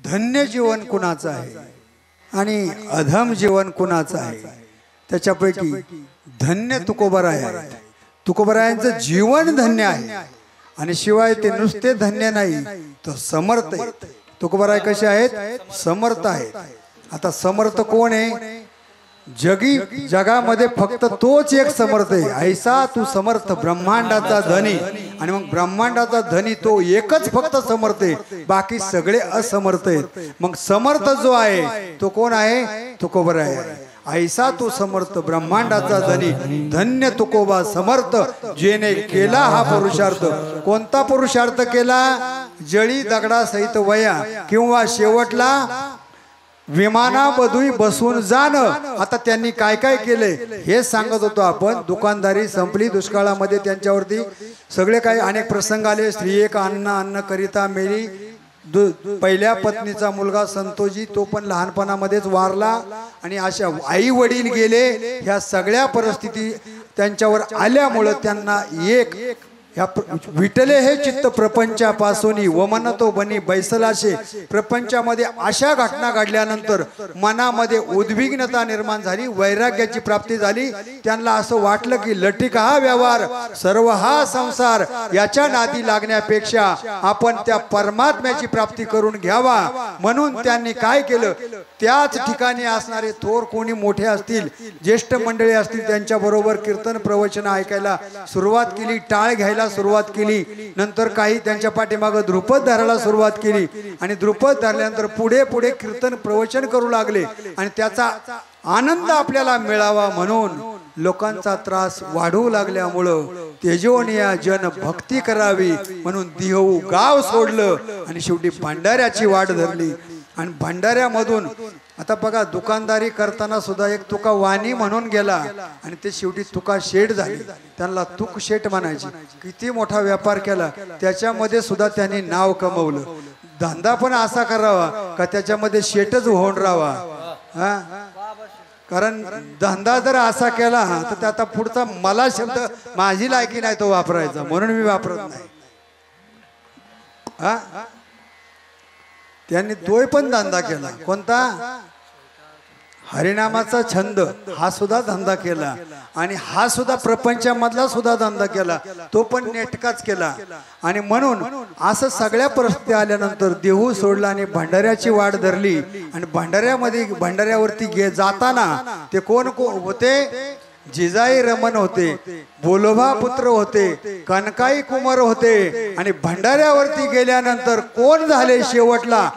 धन्य जीवन कुणाचं आहे आणि अधम जीवन कुणाचं आहे. त्याच्यापैकी धन्य तुकोबराय आहे. तुकोबरायांचं जीवन धन्य आहे आणि शिवाय ते नुसते धन्य नाही तर समर्थ आहेत. तुकोबराय कसे आहेत समर्थ आहेत. आता समर्थ कोण आहे जगामध्ये फक्त तोच एक समर्थ आहे. ऐसा तू समर्थ ब्रह्मांडाचा धनी, आणि मग ब्रह्मांडाचा धनी तो एकच फक्त समर्थ आहे, बाकी सगळे असमर्थ आहेत. मग समर्थ जो आहे तो कोण आहे तुकोबराय आहे. ऐसा तू समर्थ ब्रह्मांडाचा जनी धन्य तुकोबा समर्थ जेने केला हा पुरुषार्थ. कोणता पुरुषार्थ केला? जळी दगडा सहित वया किंवा शेवटला विमानामधून बसून जाणं. आता त्यांनी काय काय केले हे सांगत होतो आपण. दुकानदारी संपली, दुष्काळामध्ये त्यांच्यावरती सगळे काही अनेक प्रसंग आले. स्त्री एक अन्न करिता मेली. पहिल्या पत्नीचा मुलगा संतोषी तो पण लहानपणामध्येच वारला. आणि अशा आई वडील गेले. ह्या सगळ्या परिस्थिती त्यांच्यावर आल्यामुळं त्यांना एक ह्या विटले हे चित्त प्रपंचापासून वमनतो बनी बैसलाशे. प्रपंचामध्ये अशा घटना घडल्यानंतर मनामध्ये उद्विग्नता निर्माण झाली, वैराग्याची प्राप्ती झाली. त्यांना असं वाटलं की लटिक हा व्यवहार, सर्व हा संसार, याच्या नादी लागण्यापेक्षा आपण त्या परमात्म्याची प्राप्ती करून घ्यावा. म्हणून त्यांनी काय केलं? त्याच ठिकाणी असणारे थोर कोणी मोठे असतील, ज्येष्ठ मंडळी असतील, त्यांच्या बरोबर कीर्तन प्रवचन ऐकायला सुरुवात केली. टाळ घ्यायला सुरुवात केली. नंतर काही त्यांच्या पाठीमागे द्रुपद धरायला सुरुवात केली. आणि द्रुपद धरल्यानंतर पुढे पुढे कीर्तन प्रवचन करू लागले. आणि त्याचा आनंद आपल्याला मिळावा म्हणून लोकांचा त्रास वाढू लागल्यामुळं तेजोनिया जन भक्ती करावी म्हणून दिहू गाव सोडलं आणि शेवटी भंडाऱ्याची वाट धरली. आणि भंडाऱ्यामधून आता बघा, दुकानदारी करताना सुद्धा एक तुका वाणी म्हणून गेला आणि ते शेवटी तुका शेठ झाली. त्यांना तुक शेठ म्हणायची. किती मोठा व्यापार केला, त्याच्यामध्ये सुद्धा त्यांनी नाव कमवलं. धंदा पण असा करावा का त्याच्यामध्ये शेठच होऊन राहावा. हा, कारण धंदा जर असा केला तर त्याचा पुढचा मला शब्द माझी लायकी नाही तो वापरायचा, म्हणून मी वापरत नाही. हा, त्यांनी तोय पण धंदा केला. कोणता? हरिनामाचा छंद, हा सुद्धा धंदा केला. आणि हा सुद्धा प्रपंचामधला सुद्धा धंदा केला, तो पण नेटकाच केला. आणि म्हणून असं सगळ्या परिस्थिती आल्यानंतर देहू सोडला आणि भंडाऱ्याची वाट धरली. आणि भंडाऱ्यावरती जाताना ते कोण होते? जिजाई रमन होते, बोलोबा पुत्र होते, कनकाई कुमार होते. आणि भंडाऱ्यावरती गेल्यानंतर कोण झाले? शेवटला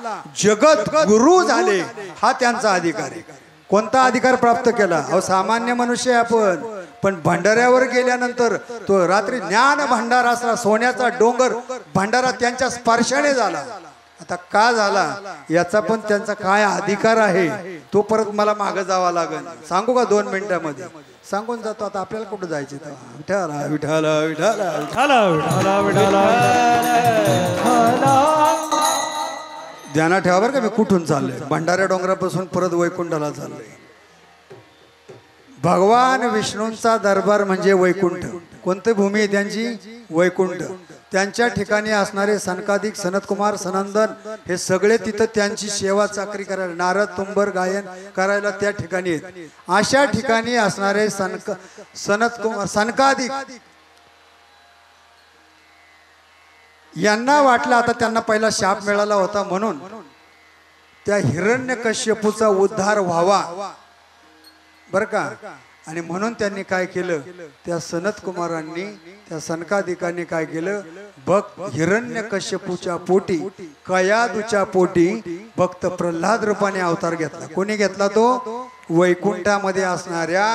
जगत गुरु झाले. हा त्यांचा अधिकार आहे. कोणता अधिकार प्राप्त केला? अहो, सामान्य मनुष्य आपण, पण भंडाऱ्यावर गेल्यानंतर तो रात्री ज्ञान भंडार असला, सोन्याचा डोंगर भंडारा त्यांच्या स्पर्शाने झाला. आता का झाला याचा पण त्यांचा काय अधिकार आहे तो परत मला मागे जावा लागेल. सांगू का 2 मिनिटांमध्ये? सांगून जातो. आता आपल्याला कुठं जायचे? विठाला विठाला विठाला विठाला विठाला विठाला. ध्यानात ठेवा बरं का, मी कुठून चाललोय? भंडाऱ्या डोंगरापासून परत वैकुंठाला चाललोय. भगवान विष्णूंचा दरबार म्हणजे वैकुंठ. कोणती भूमी आहे त्यांची? वैकुंठ. त्यांच्या ठिकाणी असणारे सनकादिक, सनतकुमार, सनंदन हे सगळे तिथं त्यांची सेवा चाकरी करायला, नारद तुंबर गायन करायला त्या ठिकाणी आहेत. अशा ठिकाणी असणारे सनतकुमार, सनकादिक यांना वाटलं आता त्यांना पहिला शाप मिळाला होता म्हणून त्या हिरण्यकश्यपूचा उद्धार व्हावा बर का. आणि म्हणून त्यांनी काय केलं? त्या सनत कुमारांनी, त्या सनकाधिकांनी काय केलं? भक्त हिरण्यकश्यपूच्या पोटी, कयादूच्या पोटी भक्त प्रल्हाद रूपाने अवतार घेतला. कोणी घेतला तो? वैकुंठामध्ये असणाऱ्या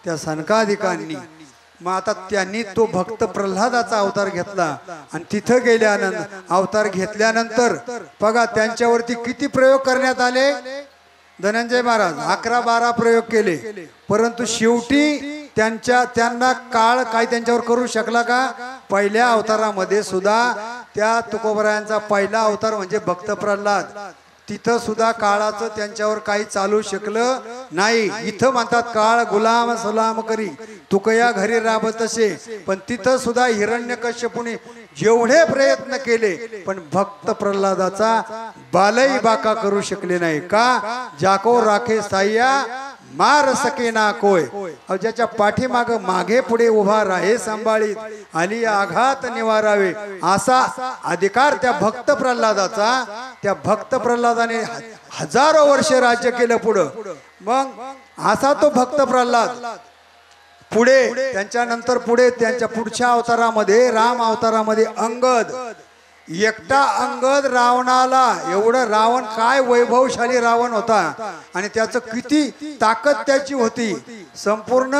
त्या सनकाधिकांनी. मग आता त्यांनी तो भक्त प्रल्हादाचा अवतार घेतला. आणि तिथं गेल्यानंतर, अवतार घेतल्यानंतर बघा त्यांच्यावरती किती प्रयोग करण्यात आले. धनंजय महाराज 11-12 प्रयोग केले, परंतु शेवटी त्यांना काळ काय त्यांच्यावर करू शकला का? पहिल्या अवतारामध्ये सुद्धा त्या तुकोबरायांचा पहिला अवतार म्हणजे भक्त प्रल्हाद, तिथं सुद्धा काळाचं त्यांच्यावर काही चालू शकलं नाही. इथं म्हणतात काळ गुलाम सलाम करी तुकया घरी राबत असे, पण तिथं सुद्धा हिरण्यकश्यपूने जेवढे प्रयत्न केले पण भक्त प्रल्हादाचा बालही बाका करू शकले नाही. का? जाको राखे साह्या मार सके ना कोय. ज्याच्या पाठीमाग मागे पुढे उभा राहे सांभाळीत, आली आघात निवारावे, असा अधिकार त्या भक्त प्रल्हादाचा. त्या भक्त प्रल्हादाने हजारो वर्ष राज्य केलं पुढं. मग असा तो भक्त प्रल्हाद पुढे, त्यांच्यानंतर पुढे त्यांच्या पुढच्या अवतारामध्ये, राम अवतारामध्ये अंगद एकटा अंगद रावणाला, एवढं रावण काय वैभवशाली रावण होता आणि त्याचं किती ताकद त्याची होती. संपूर्ण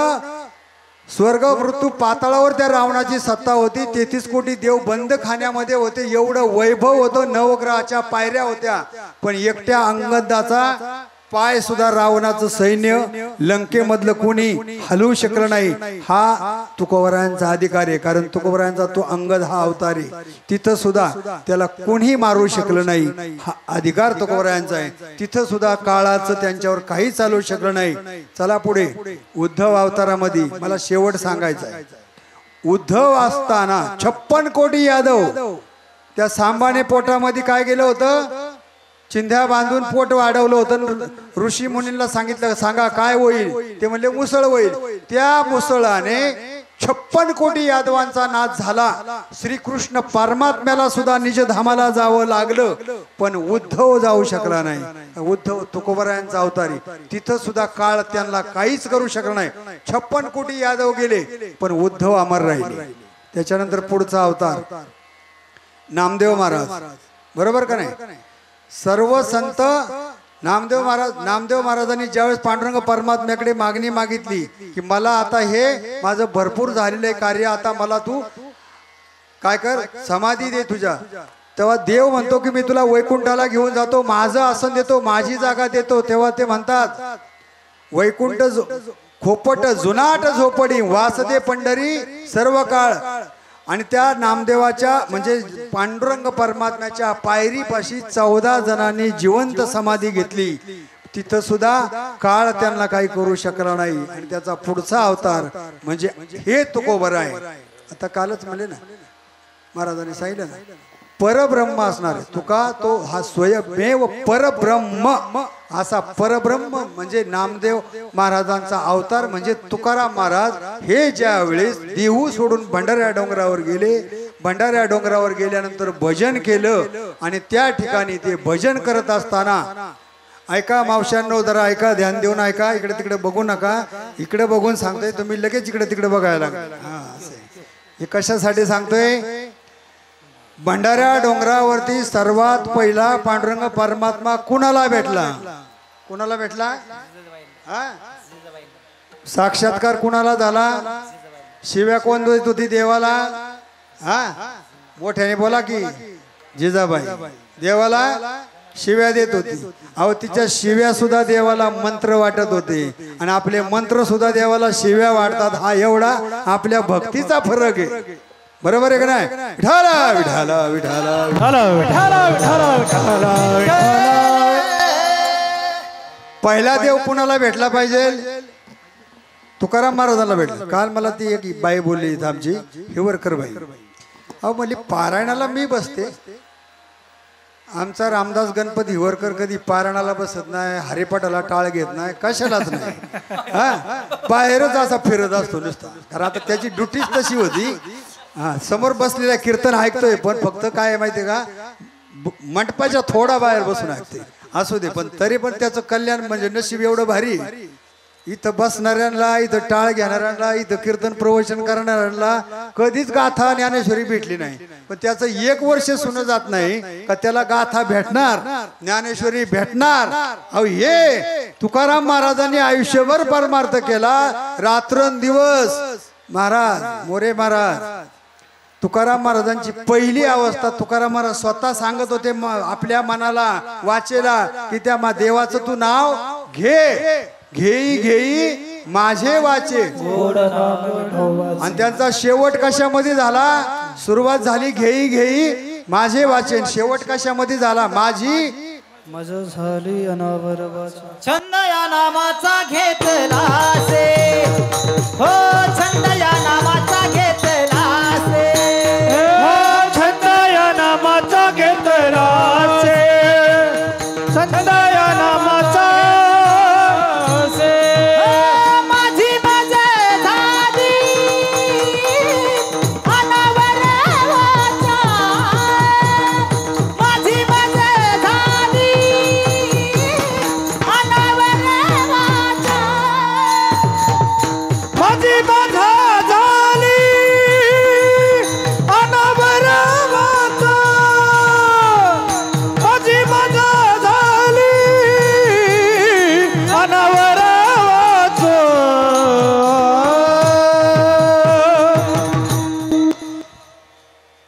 स्वर्ग मृत्यू पाताळावर त्या रावणाची सत्ता होती. 33 कोटी देव बंद खाण्यामध्ये होते. एवढं वैभव होतं. नवग्रहाच्या पायऱ्या होत्या. पण एकट्या अंगदाचा पाय सुद्धा रावणाचं सैन्य लंकेमधलं कोणी हलवू शकलं नाही. हा तुकोबरायांचा अधिकार आहे. कारण तुकोबरायांचा तो अंगद हा अवतार आहे. तिथं सुद्धा त्याला कोणी मारू शकलं नाही. हा अधिकार तुकोबरायांचा आहे. तिथं सुद्धा काळाचं त्यांच्यावर काही चालू शकलं नाही. चला पुढे उद्धव अवतारामध्ये मला शेवट सांगायचा आहे. उद्धव असताना 56 कोटी यादव त्या सांबाने पोटामध्ये काय गेलं होतं, चिंध्या बांधून पोट वाढवलं होतं. ऋषी मुनींना सांगितलं सांगा काय होईल, ते म्हणले मुसळ होईल. त्या मुसळाने 56 कोटी यादवांचा नाश झाला. श्रीकृष्ण परमात्म्याला सुद्धा निजधामाला जावं लागलं, पण उद्धव जाऊ शकला नाही. उद्धव तुकोबरायांचा अवतारी, तिथं सुद्धा काळ त्यांना काहीच करू शकला नाही. 56 कोटी यादव गेले, पण उद्धव अमर राहिले. त्याच्यानंतर पुढचा अवतार नामदेव महाराज, बरोबर का नाही. सर्व संत नामदेव महाराजांनी ज्यावेळेस पांडुरंग परमात्म्याकडे मागणी मागितली की मला आता हे माझं भरपूर झालेलं आहे कार्य, आता मला तू काय कर, समाधी दे तुझ्या. तेव्हा देव म्हणतो की मी तुला वैकुंठाला घेऊन जातो, माझं आसन देतो, माझी जागा देतो. तेव्हा ते म्हणतात वैकुंठ खोपट जुनाट झोपडी वासदे पंढरी सर्व काळ. आणि त्या नामदेवाच्या म्हणजे पांडुरंग परमात्म्याच्या पायरीपाशी 14 जणांनी जिवंत समाधी घेतली. तिथं सुद्धा काळ त्यांना काही करू शकला नाही. आणि त्याचा पुढचा अवतार म्हणजे हे तुकोबर आहे. आता कालच म्हणले ना महाराजांनी सांगितलं ना, परब्रह्म असणार तुका तो हा स्वयंमेव परब्रह्म. असा परब्रह्म म्हणजे नामदेव महाराजांचा अवतार म्हणजे तुकाराम महाराज. हे ज्या वेळेस देहू सोडून भंडाऱ्या डोंगरावर गेले, भंडाऱ्या डोंगरावर गेल्यानंतर भजन केलं आणि त्या ठिकाणी ते भजन करत असताना, ऐका मावशांनो जरा ऐका, ध्यान देऊन ऐका, इकडे तिकडे बघू नका. इकडे बघून सांगतोय, तुम्ही लगेच इकडे तिकडे बघायला लागला. हे कशासाठी सांगतोय, भंडाऱ्या डोंगरावरती सर्वात पहिला पांडुरंग परमात्मा कुणाला भेटला, कुणाला भेटला, साक्षात्कार कुणाला झाला, शिव्या कोण देत होती देवाला, मोठ्याने बोला की जिजाबाई देवाला शिव्या देत होती. अहो तिच्या शिव्या सुद्धा देवाला मंत्र वाटत होते आणि आपले मंत्र सुद्धा देवाला शिव्या वाटतात. हा एवढा आपल्या भक्तीचा फरक आहे. बरोबर आहे का नाही. विठाला विठाला विठाला विठाला विठाला विठाला विठाला. पहिला देव कुणाला भेटला पाहिजे, तुकाराम महाराजांना भेटला. काल मला ती एक बाई बोलली इथं आमची हिवरकर बाई. अहो म्हणली पारायणाला मी बसते, आमचा रामदास गणपती हिवरकर कधी पारायणाला बसत नाही, हरिपाठाला टाळ घेत नाही, कशालाच नाही. बाहेरच असा फिरत असतो नुसता. कारण आता त्याची ड्युटीच तशी होती. समोर बसलेला कीर्तन ऐकतोय, पण फक्त काय माहितीये का, मंडपाच्या थोडा बाहेर बसून ऐकते. असू दे, पण तरी पण त्याचं कल्याण म्हणजे नशीब एवढं भारी. इथं बसणाऱ्यांना, इथं टाळ घेणाऱ्यांना, इथं कीर्तन प्रवचन करणाऱ्यांना कधीच गाथा ज्ञानेश्वरी भेटली नाही. पण त्याचं 1 वर्ष सुन जात नाही का त्याला गाथा भेटणार, ज्ञानेश्वरी भेटणार. अहो हे तुकाराम महाराजांनी आयुष्यभर परमार्थ केला, रात्रंदिवस. महाराज मोरे महाराज, तुकाराम महाराजांची पहिली अवस्था तुकाराम महाराज स्वतः सांगत होते आपल्या मनाला वाचेला की त्या देवाचं तू नाव घे, घेई घेई माझे वाचे. आणि त्यांचा शेवट कशामध्ये झाला, सुरुवात झाली घेई घेई माझे वाचे, शेवट कशामध्ये झाला, माझी मज झाली अनावर वाचा. छंद या नामाचा घेतला से, हो छंद या नामाचा घेतला से, हो छंद या नामाचा घेतला से, छंद या नामाचा से. माझी मजे झाली अनावर वाचा, माझी मजे झाली अनावर वाचा, माझी माझा झाली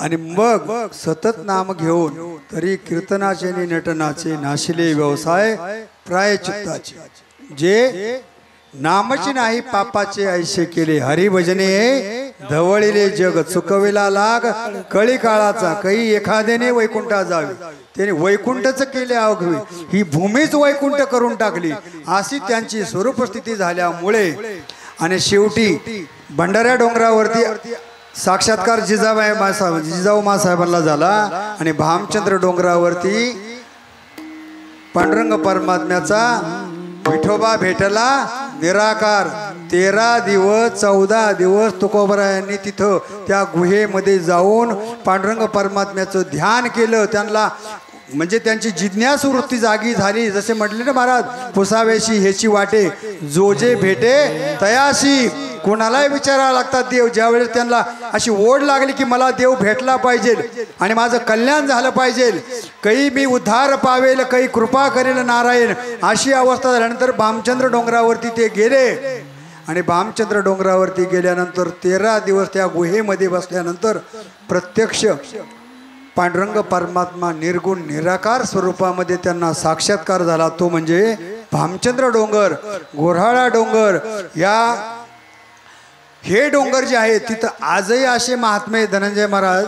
आणि मग सतत नाम घेऊन तरी कीर्तनाचे आणि नटनाचे नाशिले व्यवसाय प्रायचित्ताचे जे नामची नाही पापाचे ऐसे केले हरिभजने धवळिले जग चुकविला लाग कळी काळाचा काही एखाद्याने वैकुंठा जावे त्याने वैकुंठच केले अवघवी ही भूमीच वैकुंठ करून टाकली अशी त्यांची स्वरूपस्थिती झाल्यामुळे आणि शेवटी भंडाऱ्या डोंगरावरती साक्षात्कार जिजाऊ मासाहेबांना झाला आणि भामचंद्र डोंगरावरती पांडुरंग परमात्म्याचा विठोबा भेटला निराकार 13 दिवस 14 दिवस तुकोबरायांनी तिथं त्या गुहेमध्ये जाऊन पांडुरंग परमात्म्याचं ध्यान केलं त्यांना म्हणजे त्यांची जिज्ञासू वृत्ती जागी झाली जसे म्हटले ना महाराज पुसावेशी हेची वाटे जो जे भेटे तयाशी कोणालाही विचारायला लागतात देव ज्यावेळेस त्यांना अशी ओढ लागली की मला देव भेटला पाहिजे आणि माझं कल्याण झालं पाहिजे काही मी उद्धार पावेल काही कृपा करेल नारायण अशी अवस्था झाल्यानंतर भामचंद्र डोंगरावरती ते गेले आणि भामचंद्र डोंगरावरती गेल्यानंतर 13 दिवस त्या गुहेमध्ये बसल्यानंतर प्रत्यक्ष पांडुरंग परमात्मा निर्गुण निराकार स्वरूपामध्ये त्यांना साक्षात्कार झाला तो म्हणजे भामचंद्र डोंगर गोऱ्हाळा डोंगर या हे डोंगर जे आहे तिथं आजही असे महात्मे धनंजय महाराज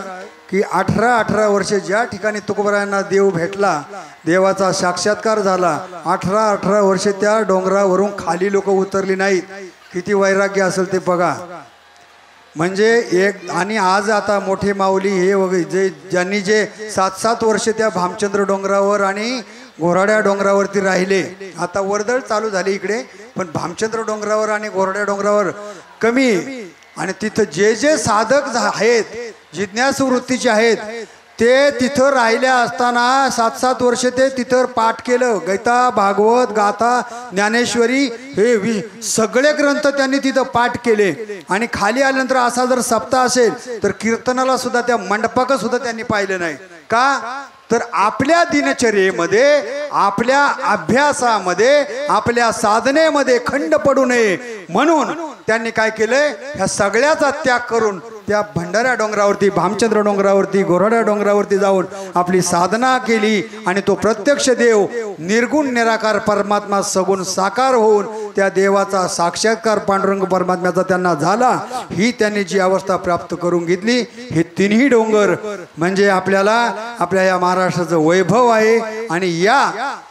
की 18 वर्षे ज्या ठिकाणी तुकोबरायांना देव भेटला देवाचा साक्षात्कार झाला 18 वर्षे त्या डोंगरावरून खाली लोक उतरली नाहीत किती वैराग्य असेल ते बघा म्हणजे एक आणि आज आता मोठे माऊली हे वगैरे जे ज्यांनी जे 7 वर्षे त्या भामचंद्र डोंगरावर आणि गोऱ्हाड्या डोंगरावरती राहिले आता वर्दळ चालू झाली इकडे पण भामचंद्र डोंगरावर आणि गोऱ्हाड्या डोंगरावर कमी आणि तिथं जे जे साधक आहेत जिज्ञासू वृत्तीचे आहेत ते तिथं राहिल्या असताना 7 वर्षे ते तिथं पाठ केलं गीता भागवत गाथा ज्ञानेश्वरी हे सगळे ग्रंथ त्यांनी तिथं पाठ केले आणि खाली आल्यानंतर असा जर सप्ताह असेल तर कीर्तनाला सुद्धा त्या मंडपाक सुद्धा त्यांनी पाहिलं नाही का तर आपल्या दिनचर्येमध्ये आपल्या अभ्यासामध्ये आपल्या साधनेमध्ये खंड पडू नये म्हणून त्यांनी काय केलंय ह्या सगळ्याचा त्याग करून त्या भंडाऱ्या डोंगरावरती भामचंद्र डोंगरावरती गोऱ्हाड्या डोंगरावरती जाऊन आपली साधना केली आणि तो प्रत्यक्ष देव निर्गुण निराकार परमात्मा सगुण साकार होऊन त्या देवाचा साक्षात्कार पांडुरंग परमात्म्याचा त्यांना झाला ही त्यांनी जी अवस्था प्राप्त करून घेतली हे तिन्ही डोंगर म्हणजे आपल्याला आपल्या या महाराष्ट्राचं वैभव आहे आणि या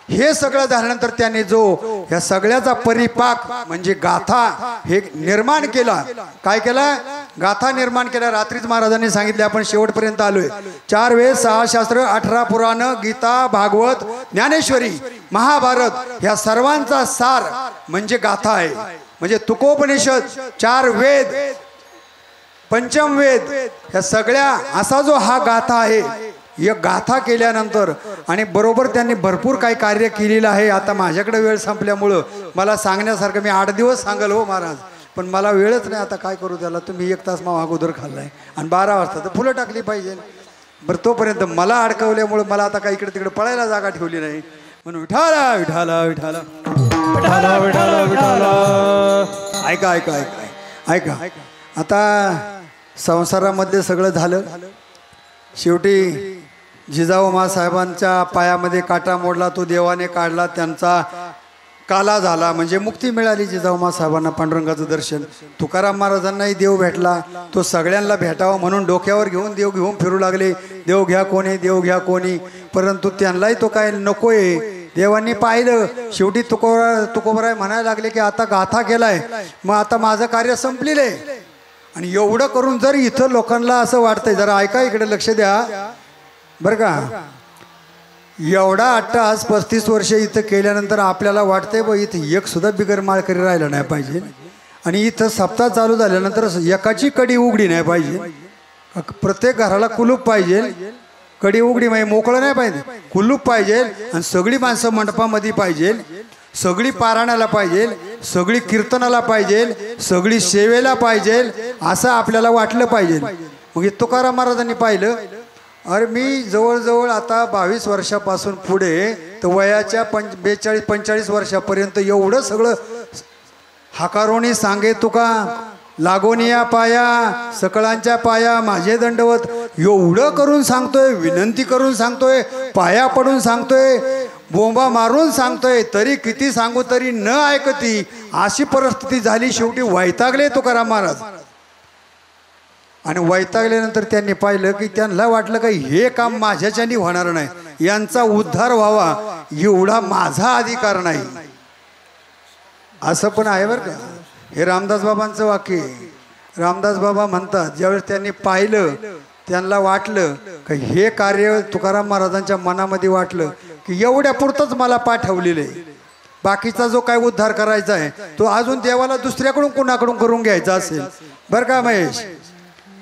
हे सगळं झाल्यानंतर त्यांनी जो या सगळ्याचा परिपाक म्हणजे गाथा हे निर्माण केला काय केला गाथा निर्माण केला रात्रीच महाराजांनी सांगितले आपण शेवटपर्यंत आलोय 4 वेद 6 शास्त्र 18 पुराण गीता भागवत ज्ञानेश्वरी महाभारत ह्या सर्वांचा सार म्हणजे गाथा आहे म्हणजे तुकोपनिषद 4 वेद पंचम वेद ह्या सगळ्या असा जो हा गाथा आहे या गाथा केल्यानंतर आणि बरोबर त्यांनी भरपूर काही कार्य केलेलं आहे आता माझ्याकडे वेळ संपल्यामुळं मला सांगण्यासारखं मी 8 दिवस सांगल हो महाराज पण मला वेळच नाही आता काय करू त्याला तुम्ही 1 तास मग अगोदर खाल्लाय आणि 12 वाजता तर फुलं टाकली पाहिजे बरं तोपर्यंत मला अडकवल्यामुळे मला आता काही इकडे तिकडे पळायला जागा ठेवली नाही म्हणून विठाला विठाला विठाला विठाला विठाला विठाला ऐका ऐका ऐका ऐका आता संसारामध्ये सगळं झालं शेवटी जिजाऊ मासाहेबांच्या पायामध्ये काटा मोडला तो देवाने काढला त्यांचा काला झाला म्हणजे मुक्ती मिळाली जिजाऊ मासाहेबांना पांडुरंगाचं दर्शन तुकाराम महाराजांनाही देव भेटला तो सगळ्यांना भेटावा म्हणून डोक्यावर घेऊन देव घेऊन फिरू लागले देव घ्या कोणी देव घ्या कोणी परंतु त्यांनाही तो काय नकोय देवांनी पाहिलं शेवटी तुकोबराय म्हणायला लागले की आता गाथा केलाय मग आता माझं कार्य संपलेलं आहे आणि एवढं करून जर इथं लोकांना असं वाटतंय जरा ऐका इकडे लक्ष द्या बरं का एवढा 35 वर्षे इथं केल्यानंतर आपल्याला वाटतंय बघ इथं एक सुद्धा बिगर माळकरी राहिला नाही पाहिजे आणि इथं सप्ताह चालू झाल्यानंतर एकाची कडी उघडी नाही पाहिजे प्रत्येक घराला कुलूप पाहिजे कडी उघडी म्हणजे मोकळं नाही पाहिजे कुलूप पाहिजे आणि सगळी माणसं मंडपामध्ये पाहिजे सगळी पारायणाला पाहिजे सगळी कीर्तनाला पाहिजे सगळी सेवेला पाहिजे असं आपल्याला वाटलं पाहिजे मग तुकाराम महाराजांनी पाहिलं अरे मी जवळजवळ आता 22 वर्षापासून पुढे तर वयाच्या 42-45 वर्षापर्यंत एवढं सगळं हकारोणी सांगे तुका लागोनिया पाया सकळांच्या पाया माझे दंडवत एवढं करून सांगतोय, विनंती करून सांगतोय, पाया पडून सांगतोय, बोंबा मारून सांगतोय, तरी किती सांगू तरी न ऐकती अशी परिस्थिती झाली. शेवटी वैतागले तुकाराम महाराज. आणि वैतागल्यानंतर त्यांनी पाहिलं की त्यांना वाटलं की हे काम माझ्याच्यानी होणार नाही, यांचा उद्धार व्हावा एवढा माझा अधिकार नाही. असं पण आहे बरं का. हे रामदास बाबांचं वाक्य आहे. रामदास बाबा म्हणतात ज्यावेळेस त्यांनी पाहिलं त्यांना वाटलं की हे कार्य तुकाराम महाराजांच्या मनामध्ये वाटलं की एवढ्या पुरतंच मला पाठवलेलं आहे, बाकीचा जो काय उद्धार करायचा आहे तो अजून देवाला दुसऱ्याकडून कुणाकडून करून घ्यायचा असेल. बरं का महेश,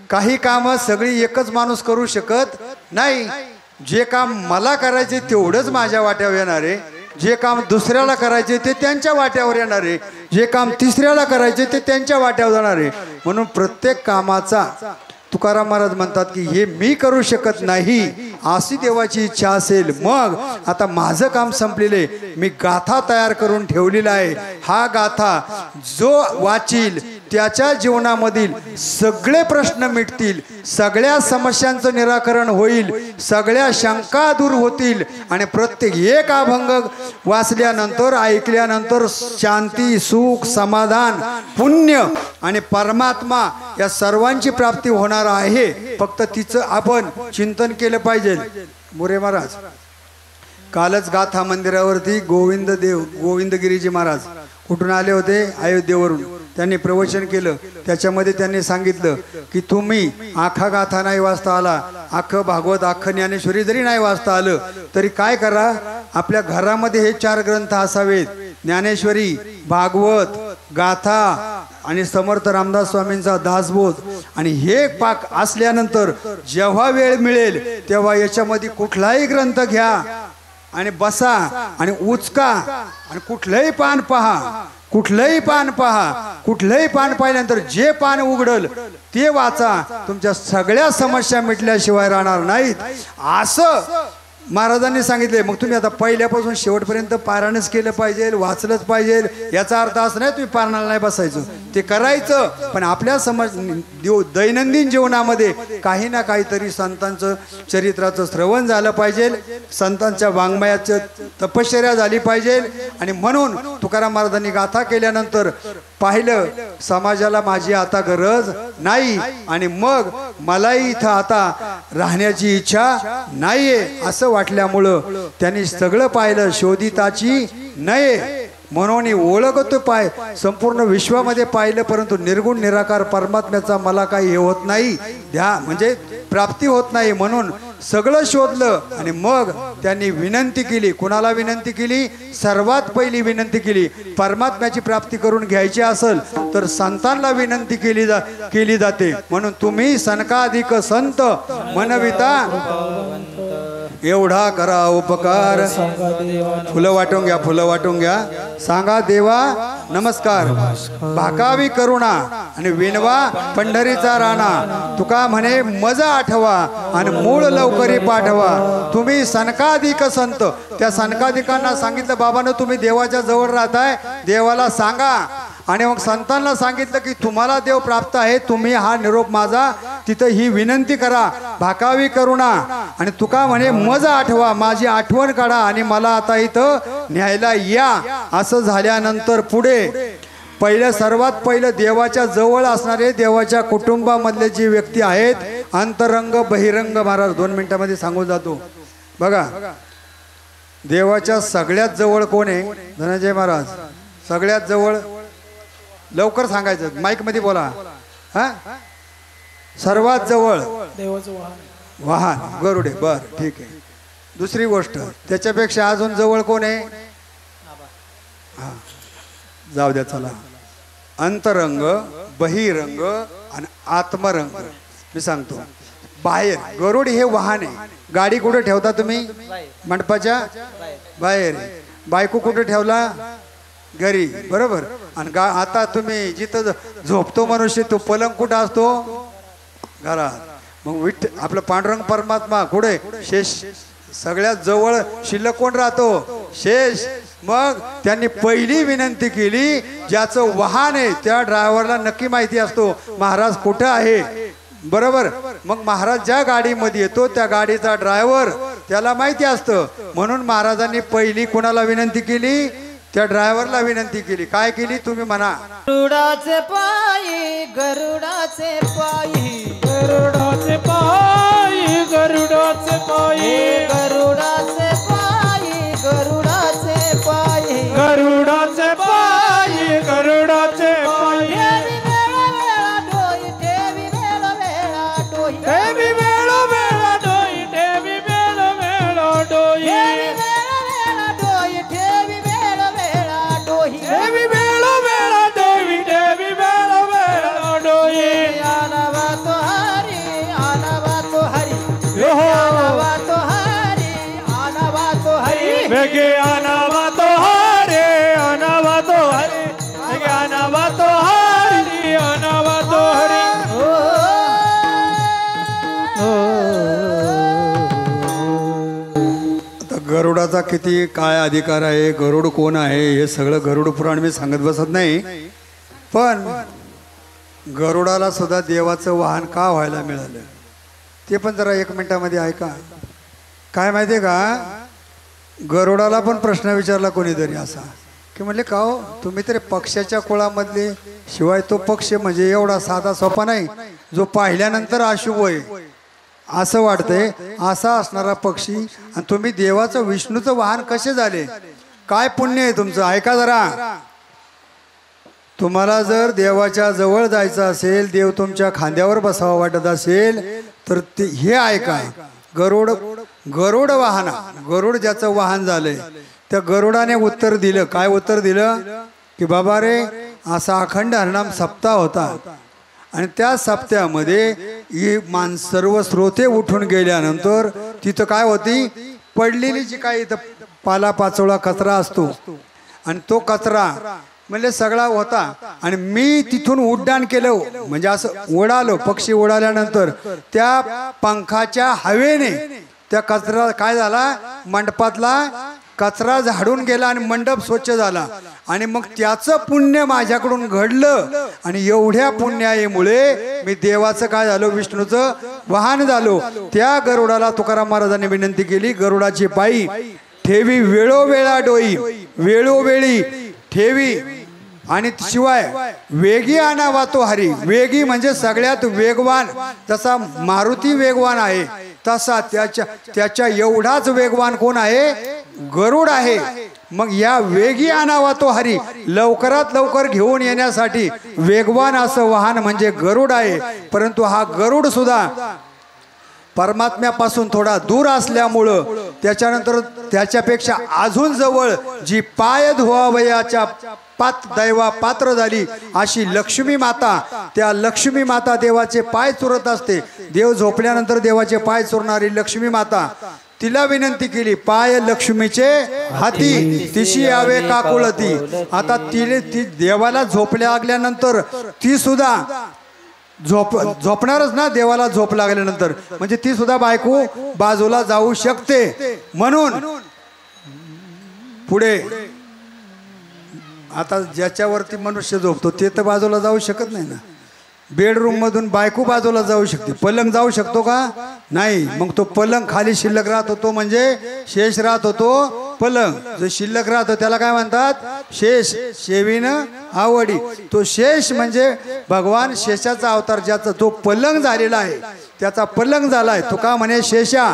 काही कामं सगळी एकच माणूस करू शकत नाही. जे काम मला करायचे तेवढंच माझ्या वाट्यावर येणार आहे, जे काम दुसऱ्याला करायचे ते त्यांच्या वाट्यावर येणार आहे, जे काम तिसऱ्याला करायचे ते त्यांच्या वाट्यावर जाणार आहे. म्हणून प्रत्येक कामाचा तुकाराम महाराज म्हणतात की हे मी करू शकत नाही अशी देवाची इच्छा असेल, मग आता माझं काम संपलेले, मी गाथा तयार करून ठेवलेला आहे. हा गाथा जो वाचील त्याच्या जीवनामधील सगळे प्रश्न मिटतील, सगळ्या समस्यांचं निराकरण होईल, सगळ्या शंका दूर होतील आणि प्रत्येक एक अभंग वाचल्यानंतर ऐकल्यानंतर शांती, सुख, समाधान, पुण्य आणि परमात्मा या सर्वांची प्राप्ती होणार आहे. फक्त तिचं आपण चिंतन केलं पाहिजे. मोरे महाराज कालच गाथा मंदिरावरती गोविंदगिरीजी महाराज कुठून आले होते? अयोध्येवरून. त्यांनी प्रवचन केलं. त्याच्यामध्ये त्यांनी सांगितलं की तुम्ही आखा गाथा नाही वाचता आला, अख्खं भागवत, अख्खं ज्ञानेश्वरी जरी नाही वाचता आलं तरी काय करा, आपल्या घरामध्ये हे 4 ग्रंथ असावेत: ज्ञानेश्वरी, भागवत, गाथा आणि समर्थ रामदास स्वामींचा दासबोध. आणि हे पाक असल्यानंतर जेव्हा वेळ मिळेल तेव्हा याच्यामध्ये कुठलाही ग्रंथ घ्या आणि बसा आणि उचका आणि कुठलंही पान पहा, कुठलंही पान पहा, कुठलंही पान पाहिल्यानंतर जे पान उघडल ते वाचा. तुमच्या सगळ्या समस्या मिटल्याशिवाय राहणार नाहीत असं महाराजांनी सांगितले. मग तुम्ही आता पहिल्यापासून शेवटपर्यंत पारायणच केलं पाहिजे, वाचलंच पाहिजे. याचा अर्थ असं नाही तुम्ही पारायणाला नाही बसायचं, ते करायचं, पण आपल्या दैनंदिन जीवनामध्ये काही ना काहीतरी संतांचं चरित्राचं श्रवण झालं पाहिजे, संतांच्या वाङ्मयाचं तपश्चर्या झाली पाहिजे. आणि म्हणून तुकाराम महाराजांनी गाथा केल्यानंतर पाहिलं समाजाला माझी आता गरज नाही आणि मग मलाही इथं आता राहण्याची इच्छा नाहीये असं वाटल्यामुळं त्यांनी सगळं पाहिलं. शोधिताची नये म्हणून ओळखतो पाय, संपूर्ण विश्वामध्ये पाहिलं, परंतु निर्गुण निराकार परमात्म्याचा मला काही हे होत नाही, म्हणजे प्राप्ती होत नाही. म्हणून सगळं शोधलं आणि मग त्यांनी विनंती केली. कुणाला विनंती केली? सर्वात पहिली विनंती केली, परमात्म्याची प्राप्ती करून घ्यायची असेल तर संतांना विनंती केली जाते. म्हणून तुम्ही सनकाधिक संत मनविता एवढा करा उपकार. फुलं वाटून घ्या, फुलं वाटून घ्या. सांगा देवा नमस्कार. भाकावी करुणा आणि विनवा पंढरीचा राणा. तुका म्हणे मज आठवा आणि मूळ लवकरी पाठवा. तुम्ही सनकाधिक संत. त्या सनकाधिकांना सांगितलं बाबांनो तुम्ही देवाच्या जवळ राहताय, देवाला सांगा. आणि मग संतांना सांगितलं की तुम्हाला देव प्राप्त आहे, तुम्ही हा निरोप माझा तिथं ही विनंती करा. भाकावी करुणा आणि तुका म्हणे मज आठवा, माझी आठवण काढा आणि मला आता इथं न्यायला या. असं झाल्यानंतर पुढे सर्वात पहिलं देवाच्या जवळ असणारे देवाच्या कुटुंबामधले जी व्यक्ती आहेत, अंतरंग बहिरंग. महाराज 2 मिनिटांमध्ये सांगून जातो. बघा देवाच्या सगळ्यात जवळ कोण आहे? धनंजय महाराज सगळ्यात जवळ. लवकर सांगायचं, माईक मध्ये बोला. हा सर्वात जवळ देवाचं वाहन गरुडे. बर ठीक आहे. दुसरी गोष्ट त्याच्यापेक्षा अजून जवळ कोण आहे? हा जाऊ द्या चला. अंतरंग, बहिरंग आणि आत्मरंग. मी सांगतो बाहेर गरुड हे वाहन आहे. गाडी कुठे ठेवता तुम्ही? मंडपाच्या बाहेर. बायको कुठे ठेवला? घरी. बरोबर. आणि आता तुम्ही जिथं झोपतो मनुष्य तो पलंग कुठं असतो? घरात. मग आपलं पांडुरंग परमात्मा कुठे? शेष. सगळ्यात जवळ शिल्लक कोण राहतो? शेष. मग त्यांनी पहिली विनंती केली, ज्याचं वाहन आहे त्या ड्रायव्हरला नक्की माहिती असतो महाराज कुठं आहे, बरोबर. मग महाराज ज्या गाडीमध्ये येतो त्या गाडीचा ड्रायव्हर त्याला माहिती असतं, म्हणून महाराजांनी पहिली कोणाला विनंती केली, त्या ड्रायव्हरला विनंती केली. काय केली तुम्ही म्हणा. गरुडाचे पायी गरुडाचे पायी गरुडाचे पायी गरुडाचे पायी गरुडाचे पायी गरुडाचे पायी गरुडाचे पायी गरुडाचे पायी ठेवी वेळा वेळा डोई देवी वेळो वेळो डोई ठेवी वेळा वेळा डोई देवी वेळो वेळो डोई देवी वेळो वेळो डोई आनावा तो हरी आनावा तो हरी योहो आनावा तो हरी आनावा तो हरी वेगे आनावा तो हरे आनावा तो हरे वेगे आनावा तो हरी आनावा तो हरी आता गरुडाचा किती काय अधिकार आहे, गरुड कोण आहे, हे सगळं गरुड पुराण मी सांगत बसत नाही. पण गरुडाला सुद्धा देवाचं वाहन का व्हायला मिळालं ते पण जरा 1 मिनिटामध्ये ऐका. काय माहिती आहे का, गरुडाला पण प्रश्न विचारला कोणीतरी असा की म्हणले का हो तुम्ही तरी पक्ष्याच्या कुळामधले, शिवाय तो पक्ष म्हणजे एवढा साधा सोपा नाही जो पाहिल्यानंतर अशुभ होय असं वाटतंय, असा असणारा पक्षी, आणि तुम्ही देवाचं विष्णूचं वाहन कसे झाले, काय पुण्य आहे तुमचं. ऐका जरा. तुम्हाला जर देवाच्या जवळ जायचं असेल, देव तुमच्या खांद्यावर बसावा वाटत असेल तर ते हे ऐका. गरुड वाहन, गरुड ज्याचं वाहन झालंय त्या गरुडाने उत्तर दिलं. काय उत्तर दिलं की बाबा रे असा अखंड हरिनाम सप्ताह होता, आणि त्या सप्त्यामध्ये ही सर्व श्रोते उठून गेल्यानंतर तिथं काय होती, पडलेली जी काय इथं पालापाचोळा कचरा असतो, आणि तो कचरा म्हणजे सगळा होता, आणि मी तिथून उड्डाण केलं, म्हणजे असं उडालो. पक्षी उडाल्यानंतर त्या पंखाच्या हवेने त्या कचरा काय झाला, मंडपातला कचरा झाडून गेला आणि मंडप स्वच्छ झाला, आणि मग त्याचं पुण्य माझ्याकडून घडलं, आणि एवढ्या पुण्यामुळे मी देवाचं काय झालो, विष्णूचं वाहन झालो. त्या गरुडाला तुकाराम महाराजांनी विनंती केली, गरुडाची पायी ठेवी वेळोवेळा डोई, वेळोवेळी ठेवी, आणि शिवाय वेगी आणावा तो हरी. वेगी म्हणजे सगळ्यात वेगवान, जसा मारुती वेगवान आहे तसा त्याच्या एवढाच वेगवान कोण आहे, गरुड आहे. मग या वेगी आणावा तो हरी, लवकरात लवकर घेऊन येण्यासाठी वेगवान असं वाहन म्हणजे गरुड आहे. परंतु हा गरुड सुद्धा परमात्म्यापासून थोडा दूर असल्यामुळं त्याच्यानंतर त्याच्यापेक्षा अजून जवळ जी पाय धुवावयाच्या दैवा पात्र झाली अशी लक्ष्मी माता, त्या लक्ष्मी माता देवाचे पाय चुरत असते. देव झोपल्यानंतर देवाचे पाय चुरणारी लक्ष्मी माता, तिला विनंती केली, पाय लक्ष्मीचे हाती तिशी यावे काकुळती. आता ती देवाला झोप लागल्यानंतर ती सुद्धा झोपणारच ना, देवाला झोप लागल्यानंतर, म्हणजे ती सुद्धा बायको बाजूला जाऊ शकते. म्हणून पुढे आता ज्याच्यावरती मनुष्य झोपतो ते तर बाजूला जाऊ शकत नाही ना. बेडरूम मधून बायको बाजूला जाऊ शकते, पलंग जाऊ शकतो का, नाही. मग तो पलंग खाली शिल्लक राहत होतो म्हणजे शेष राहत होतो. पलंग जो शिल्लक राहतो त्याला काय म्हणतात, शेष. शेवीन आवडी, तो शेष म्हणजे भगवान शेषाचा अवतार, ज्याचा जो पलंग झालेला आहे त्याचा पलंग झालाय. तुका म्हणे शेषा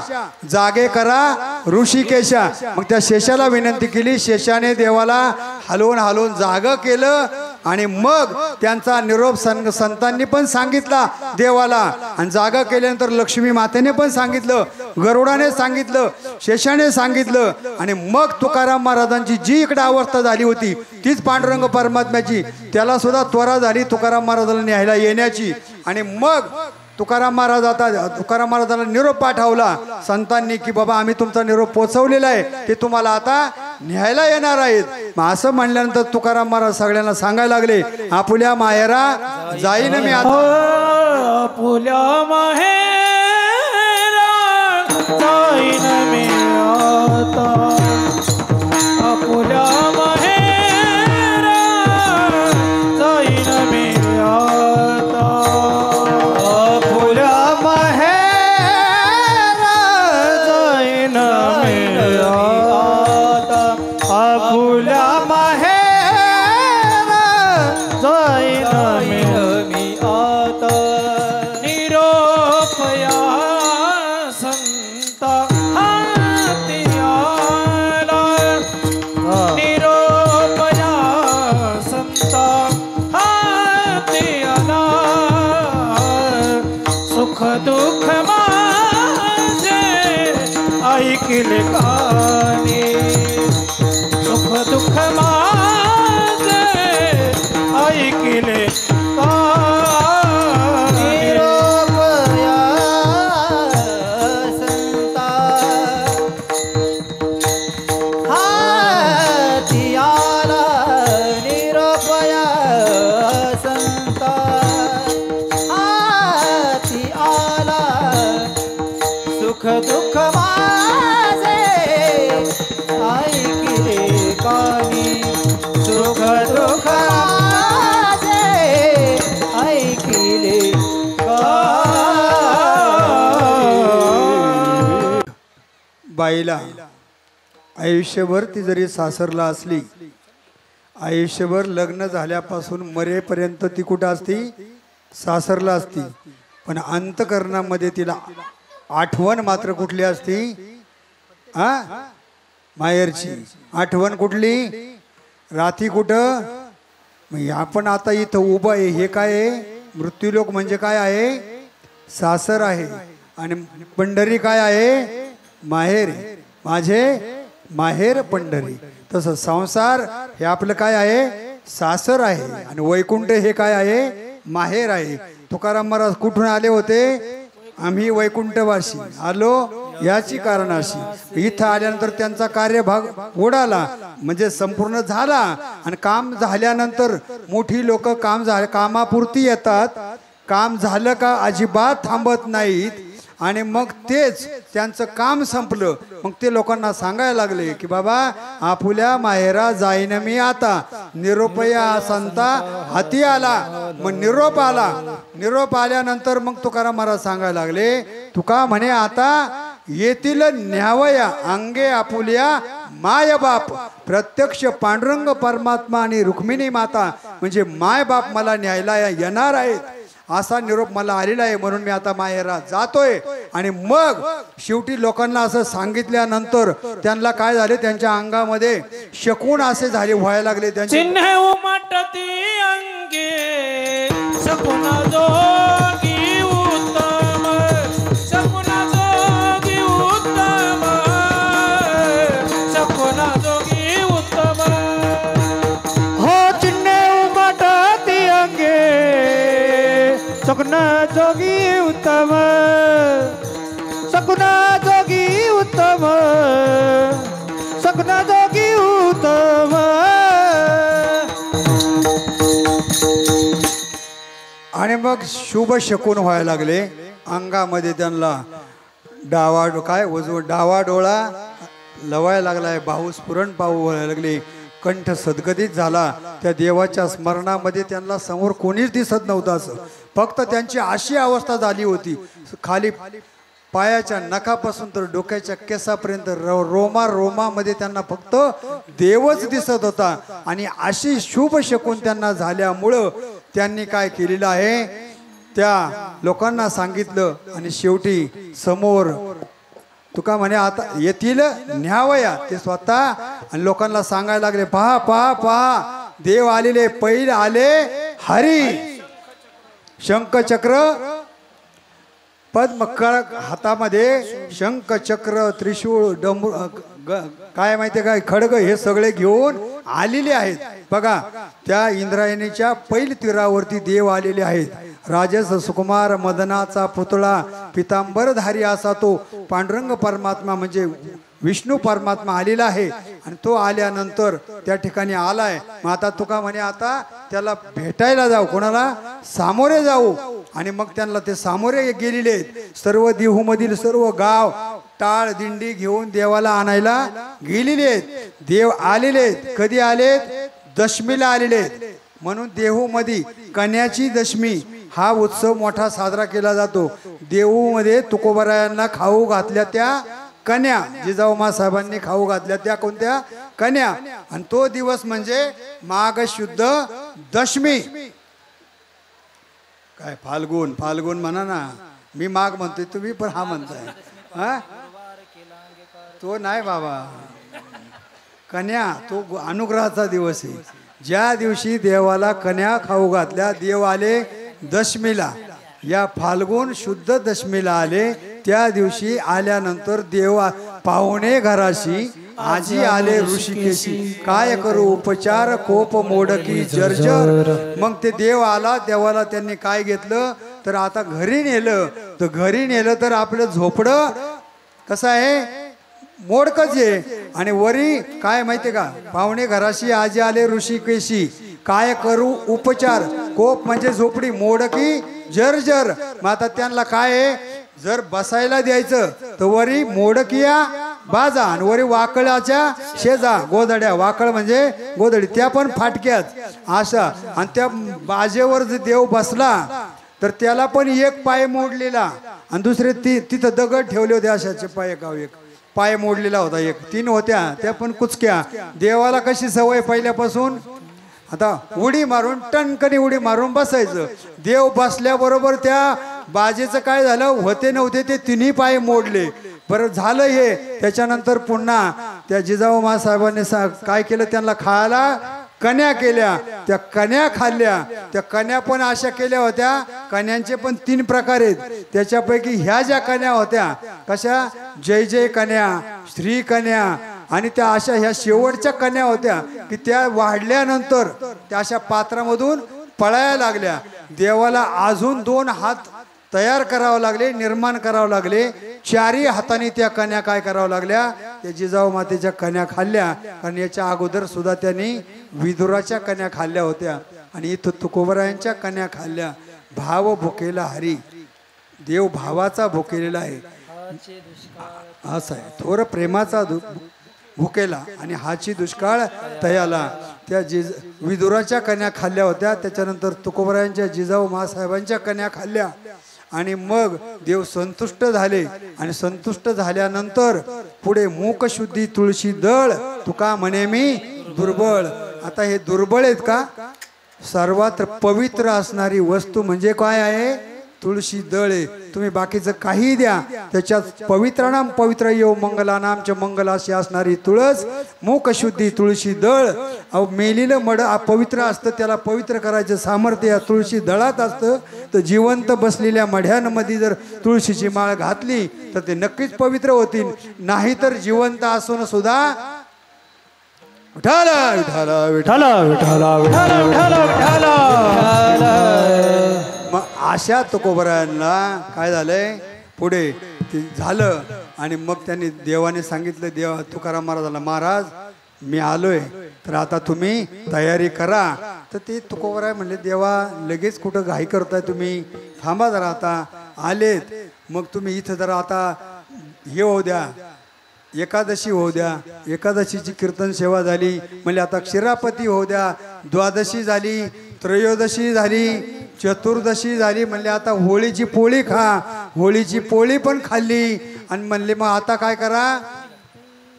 जागे करा ऋषिकेशा. मग त्या शेषाला विनंती केली, शेषाने देवाला हलवून हलवून जाग केलं, आणि मग त्यांचा निरोप संतांनी पण सांगितला देवाला, आणि जागा केल्यानंतर लक्ष्मी मातेने पण सांगितलं, गरुडाने सांगितलं, शेषाने सांगितलं, आणि मग तुकाराम महाराजांची जी इकडे अवस्था झाली होती तीच पांडुरंग परमात्म्याची, त्याला सुद्धा त्वरा झाली तुकाराम महाराजांना न्यायला येण्याची. आणि मग तुकाराम महाराजांना निरोप पाठवला संतांनी की बाबा आम्ही तुमचा निरोप पोचवलेला आहे, ते तुम्हाला आता न्यायला येणार आहेत. मग असं म्हणल्यानंतर तुकाराम महाराज सगळ्यांना सांगायला लागले, आपुल्या माहेरा जाईन मी आता, आपुल्या माहेरा जाईन मी आता, आपुल्या निरोपया संता हाती आला निरोपया संता हाती आला सुख दुःख माझे ऐकले कानी सुख दुःख माझे ऐकले कानी निरोपया संता हाती आला निरोपया संता हाती आला सुख दुःख माझे ऐकले कानी सुख दुःख माझे ऐकले कानी बाईला आयुष्यभर ती जरी सासरला असली, आयुष्यभर लग्न झाल्यापासून मरेपर्यंत ती कुठं असती? सासरला असती. पण अंतकरणामध्ये तिला आठवण मात्र कुठली असती? माहेरची आठवण. कुठली? रात्री कुठं? मग आपण आता इथं उभं आहे, हे काय आहे? मृत्यूलोक म्हणजे काय आहे? सासर आहे. आणि पंढरी काय आहे? माहेर. माझे माहेर पंढरी. तसं संसार हे आपलं काय आहे? सासर आहे. आणि वैकुंठ हे काय आहे? माहेर आहे. तुकाराम महाराज कुठून आले होते? आम्ही वैकुंठवासी आलो याची कारणाशी. इथं आल्यानंतर त्यांचा कार्यभाग उडाला, म्हणजे संपूर्ण झाला. आणि काम झाल्यानंतर मोठी लोक कामापुरती येतात. काम झालं का अजिबात थांबत नाहीत. आणि मग तेच त्यांचं काम संपलं, मग ते लोकांना सांगायला लागले की बाबा आपुल्या माहेरा जाईन मी आता. निरोपया संता हाती आला. मग निरोप आला. निरोप आल्यानंतर मग तुकाराम महाराज सांगायला लागले, तुका म्हणे आता येतील न्यावया अंगे आपुल्या माय बाप. प्रत्यक्ष पांडुरंग परमात्मा आणि रुक्मिणी माता म्हणजे माय बाप मला न्यायला येणार आहेत असा निरोप मला आलेला आहे. म्हणून मी आता माहेरा जातोय. आणि मग शेवटी लोकांना असं सांगितल्यानंतर त्यांना काय झाले? त्यांच्या अंगामध्ये शकून असे झाले, व्हायला लागले. त्यांचे चिन्ह उमटती अंगे सकुना जोगी उत्तम सकुना जोगी उत्तम सकुना जोगी उत्तम हो चिन्ह उमटती अंगे सकुना जोगी उत्तम सकुना जोगी उत्तम सकुना जोगी उत्तम. आणि मग शुभ शकून व्हायला लागले. अंगामध्ये त्यांना डावा डोळा लवायला लागलाय, भाऊ स्फुरण पाहू व्हायला लागले, कंठ सदगदित झाला. त्या देवाच्या स्मरणामध्ये त्यांना समोर कोणीच दिसत नव्हतं. असं फक्त त्यांची अशी अवस्था झाली होती, खाली पायाच्या नखापासून तर डोक्याच्या केसापर्यंत रोमामध्ये त्यांना फक्त देवच दिसत होता. आणि अशी शुभ शकून त्यांना झाल्यामुळं त्यांनी काय केलेलं आहे? त्या लोकांना सांगितलं. आणि शेवटी समोर तुका म्हणे आता येतील न्यावया. ते स्वतः आणि लोकांना सांगायला लागले, पहा पहा पहा देव आलेले. पहिले आले हरी, शंखचक्र पद्मकर हातामध्ये शंखचक्र त्रिशूळ काय माहितीये काय खडग हे सगळे घेऊन आलेले आहेत. बघा त्या इंद्रायणीच्या पैल तीरावरती देव आलेले आहेत. राजस सुकुमार मदनाचा पुतळा पितांबरधारी असा तो पांडुरंग परमात्मा म्हणजे विष्णू परमात्मा आलेला आहे. आणि तो आल्यानंतर त्या ठिकाणी आलाय. मग आता तुका म्हणे आता त्याला भेटायला जाऊ. कोणाला? सामोरे जाऊ. आणि मग त्यांना ते सामोरे गेलेले आहेत. सर्व देहूमधील सर्व गाव टाळ दिंडी घेऊन देवाला आणायला गेलेले आहेत. देव आलेले आहेत. कधी आलेत? दशमीला आलेले आहेत. म्हणून देहूमध्ये कन्याची दशमी हा उत्सव मोठा साजरा केला जातो. देहूमध्ये तुकोबरायांना खाऊ घातल्या त्या कन्या, जिजाऊ साहेबांनी खाऊ घातल्या त्या कोणत्या? कन्या. आणि तो दिवस म्हणजे माघ शुद्ध दशमी. काय फाल्गुन म्हणा ना. मी माग म्हणतोय, तुम्ही पण हा म्हणताय. हा तो नाही बाबा, कन्या तो अनुग्रहाचा दिवस आहे. ज्या दिवशी देवाला कन्या खाऊ घातल्या, देव आले दशमीला, या फाल्गुन शुद्ध दशमीला आले. त्या दिवशी आल्यानंतर देव पाहुणे घराशी, आजी आले ऋषिकेशी, काय करू उपचार कोप मोडकी जर्जर. मग ते देव आला, देवाला त्यांनी काय घेतलं तर आता घरी नेलं. तर घरी नेलं तर आपलं झोपडं कसं आहे, मोडकच आहे. आणि वरी काय माहितीये का, पाहुणे घराशी आजी आले ऋषिकेशी, काय करू उपचार, कोप म्हणजे झोपडी, मोडकी जर्जर. मग आता त्यांना काय आहे, जर बसायला द्यायचं तर वरी मोडकिया बाजा आणि वरी वाकळाच्या शेजा, गोधड्या, वाकळ म्हणजे गोधडी, त्या पण फाटक्यात अशा. आणि त्या बाजेवर जर देव बसला तर त्याला पण एक पाय मोडलेला आणि दुसरे तिथं दगड ठेवले होते अशाचे पाय, गाव एक पाय मोडलेला होता, एक 3 होत्या त्या पण कुचक्या. देवाला कशी सवय पहिल्यापासून, आता उडी मारून टणकनी उडी मारून बसायचं. देव बसल्याबरोबर त्या बाजेचं काय झालं, होते नव्हते ते 3 पाय मोडले. बरं झालं हे. त्याच्यानंतर पुन्हा त्या जिजाऊ मासाहेबांनी काय केलं, त्यांना खायला कन्या केल्या. त्या कन्या खाल्ल्या. त्या कन्या पण अशा केल्या होत्या, कन्यांचे पण 3 प्रकार आहेत. त्याच्यापैकी ह्या ज्या कन्या होत्या कशा, जय जय कन्या, श्री कन्या, आणि त्या अशा ह्या शेवटच्या कन्या होत्या की त्या वाढल्यानंतर त्या अशा पात्रामधून पळायला लागल्या. देवाला अजून 2 हात तयार करावं लागले, निर्माण करावं लागले. 4ही हाताने त्या कन्या काय करावं लागल्या, त्या जिजाऊ मातेच्या कन्या खाल्ल्या. कारण याच्या अगोदर सुद्धा त्यांनी विदुराच्या कन्या खाल्ल्या होत्या आणि इथं तुकोबरायांच्या कन्या खाल्ल्या. भाव भुकेला हरी, देव भावाचा भुकेलेला आहे, असं आहे. थोर प्रेमाचा भुकेला आणि हाची दुष्काळ तयाला. त्या विदुराच्या कन्या खाल्ल्या होत्या. त्याच्यानंतर तुकोबरायांच्या जिजाऊ मासाहेबांच्या कन्या खाल्ल्या आणि मग देव संतुष्ट झाले. आणि संतुष्ट झाल्यानंतर पुढे मूक शुद्धी तुळशी दळ, तुका म्हणे मी दुर्बळ. आता हे दुर्बळ आहेत का, सर्वात पवित्र असणारी वस्तू म्हणजे काय आहे, तुळशी दळ आहे. तुम्ही बाकीचं काही द्या, त्याच्यात पवित्राणाम पवित्र येऊ मंगलानामच्या मंगल अशी असणारी तुळस, मूक शुद्धी तुळशी दळ. अहो मेलेलं मड अपवित्र असतं, त्याला पवित्र करायचं सामर्थ्य या तुळशी दळात असतं. तर जिवंत बसलेल्या मढ्यांमध्ये जर तुळशीची माळ घातली तर ते नक्कीच पवित्र होतील. नाहीतर जिवंत असून सुद्धा विठ्ठल विठ्ठल विठ्ठल विठ्ठल विठ्ठल विठ्ठल. मग अशा तुकोबरायांना काय झालंय, पुढे ते झालं. आणि मग त्यांनी देवाने सांगितलं, देवा तुकाराम महाराजांना, महाराज मी आलोय तर आता तुम्ही तयारी करा. तर ते तुकोबराय म्हणले, देवा लगेच कुठं घाई करताय तुम्ही, थांबा जरा, आता आलेत. मग तुम्ही इथं जरा आता हे होऊ द्या, एकादशी होऊ द्या. एकादशीची कीर्तन सेवा झाली, म्हणजे आता क्षीरापती होऊ द्या. द्वादशी झाली, त्रयोदशी झाली, चतुर्दशी झाली, म्हणले आता होळीची पोळी खा. होळीची पोळी पण खाल्ली आणि म्हणले मग आता काय करा,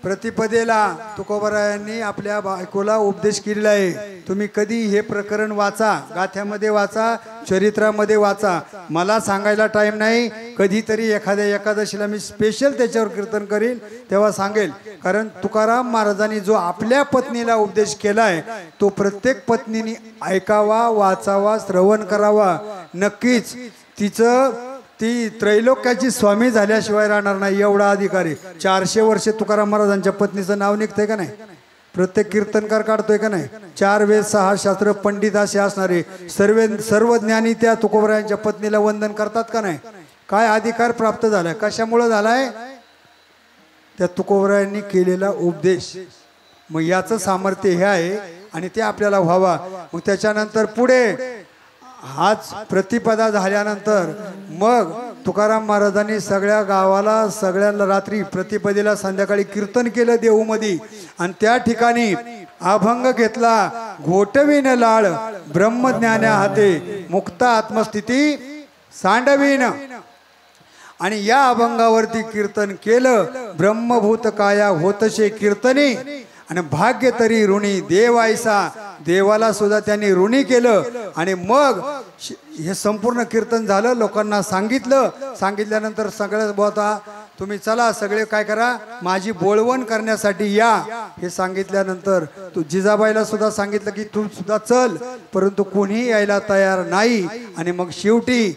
प्रतिपदेला तुकोबरायांनी आपल्या बायकोला उपदेश केलेला आहे. तुम्ही कधी हे प्रकरण वाचा, गाथ्यामध्ये वाचा, चरित्रामध्ये वाचा. मला सांगायला टाइम नाही, कधीतरी एखाद्या एकादशीला मी स्पेशल त्याच्यावर कीर्तन करीन तेव्हा सांगेल. कारण तुकाराम महाराजांनी जो आपल्या पत्नीला उपदेश केलाय तो प्रत्येक पत्नीने ऐकावा, वाचावा, श्रवण करावा. नक्कीच ती त्रैलोक्याची स्वामी झाल्याशिवाय राहणार नाही, एवढा अधिकार आहे. 400 वर्षे तुकाराम महाराजांच्या पत्नीचं नाव निघतंय का नाही, प्रत्येक कीर्तनकार काढतोय का नाही. 4 वेद 6 शास्त्र पंडित असे असणारे सर्व ज्ञानी त्या तुकोबरायांच्या पत्नीला वंदन करतात का नाही. काय अधिकार प्राप्त झालाय, कशामुळे झालाय, त्या तुकोबरायांनी केलेला उपदेश. मग याचं सामर्थ्य हे आहे आणि ते आपल्याला व्हावा. मग त्याच्यानंतर पुढे हाच प्रतिपदा झाल्यानंतर मग तुकाराम महाराजांनी सगळ्या गावाला, सगळ्यांना रात्री प्रतिपदेला संध्याकाळी कीर्तन केलं देऊमध्ये. आणि त्या ठिकाणी अभंग घेतला, घोटवीन लाळ ब्रह्मज्ञान्या हाते, मुक्त आत्मस्थिती सांडवीन. आणि या अभंगावरती कीर्तन केलं, ब्रह्मभूत काया होतशे कीर्तनी आणि भाग्य तरी ऋणी देवायसा, देवाला सुद्धा त्यांनी ऋणी केलं आणि मग हे संपूर्ण कीर्तन झालं. लोकांना सांगितल्यानंतर सगळं बोलता तुम्ही चला सगळे काय करा माझी बोळवण करण्यासाठी या हे सांगितल्यानंतर तू जिजाबाईला सुद्धा सांगितलं की तू सुद्धा चल, परंतु कोणीही यायला तयार नाही. आणि मग शेवटी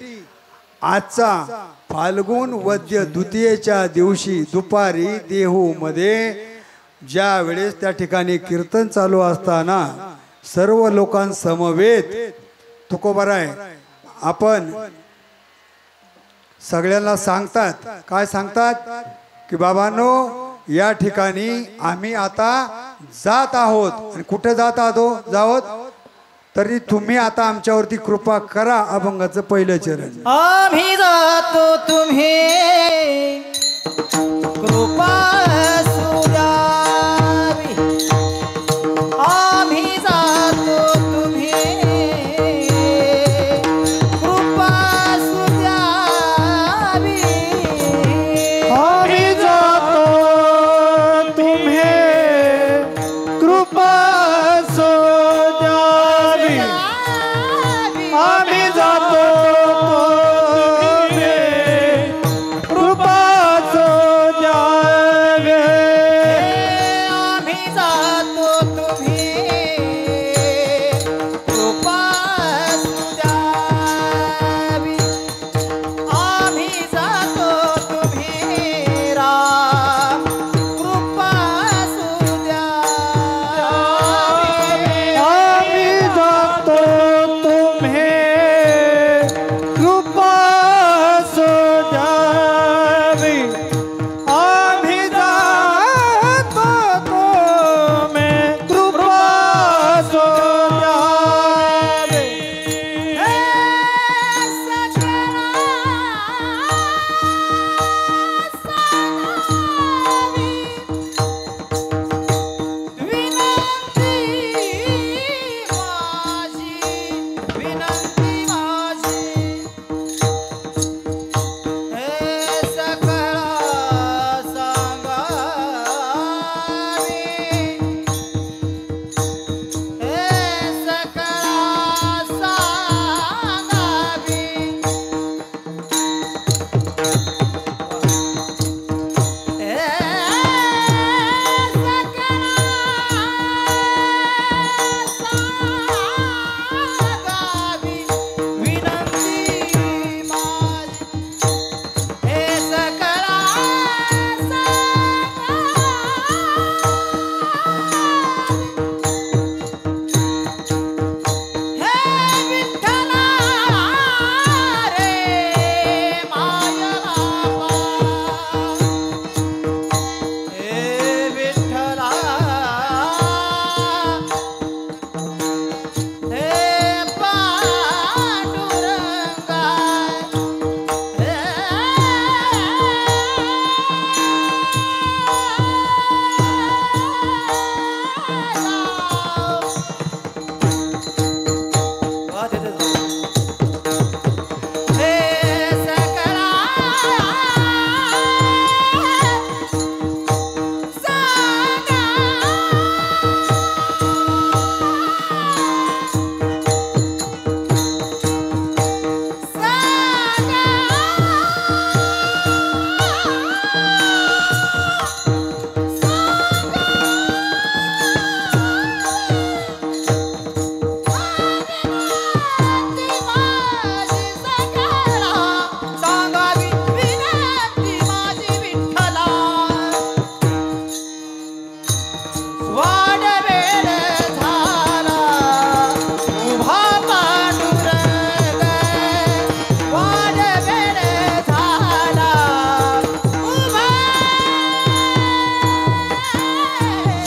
आजचा फाल्गुन वद्य द्वितीयेच्या दिवशी दुपारी देहू मध्ये ज्या वेळेस त्या ठिकाणी कीर्तन चालू असताना सर्व लोकांसमवेत तुकोबाराय आपण सगळ्यांना सांगतात, काय सांगतात की बाबांनो या ठिकाणी आम्ही आता जात आहोत. आणि कुठे जात आहोत तरी तुम्ही आता आमच्यावरती कृपा करा. अभंगाचं पहिलं चरण. आम्ही जातो तुम्ही कृपा असू द्यावी. आम्ही जातो तुम्ही कृपा असू द्यावी. आम्ही जातो तुम्ही कृपा असू द्यावी. आम्ही जातो तुम्ही कृपा असू द्यावी. आम्ही जातो तुम्ही कृपा असू द्यावी. आम्ही जातो तुम्ही राम कृपा असू द्यावी. आम्ही जातो तुम्ही कृपा असू द्यावी. आम्ही जातो तुम्ही कृपा असू द्यावी.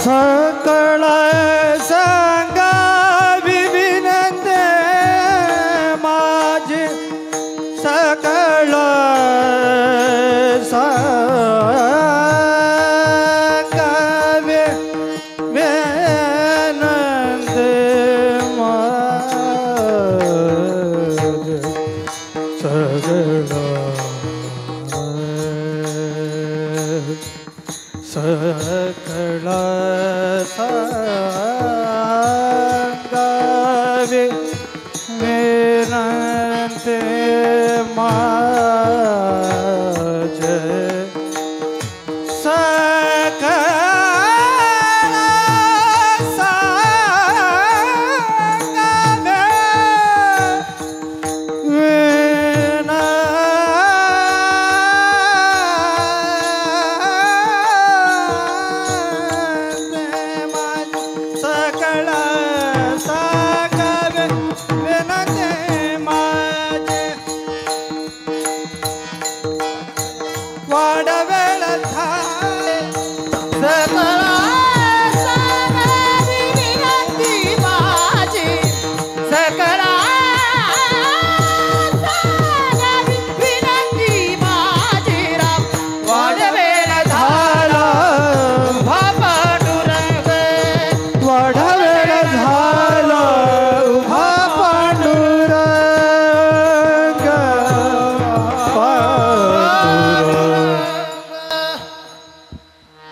सकळ सांगावी विनंती माझी. सकळ सांगावी विनंती माझी. सकळ सकळ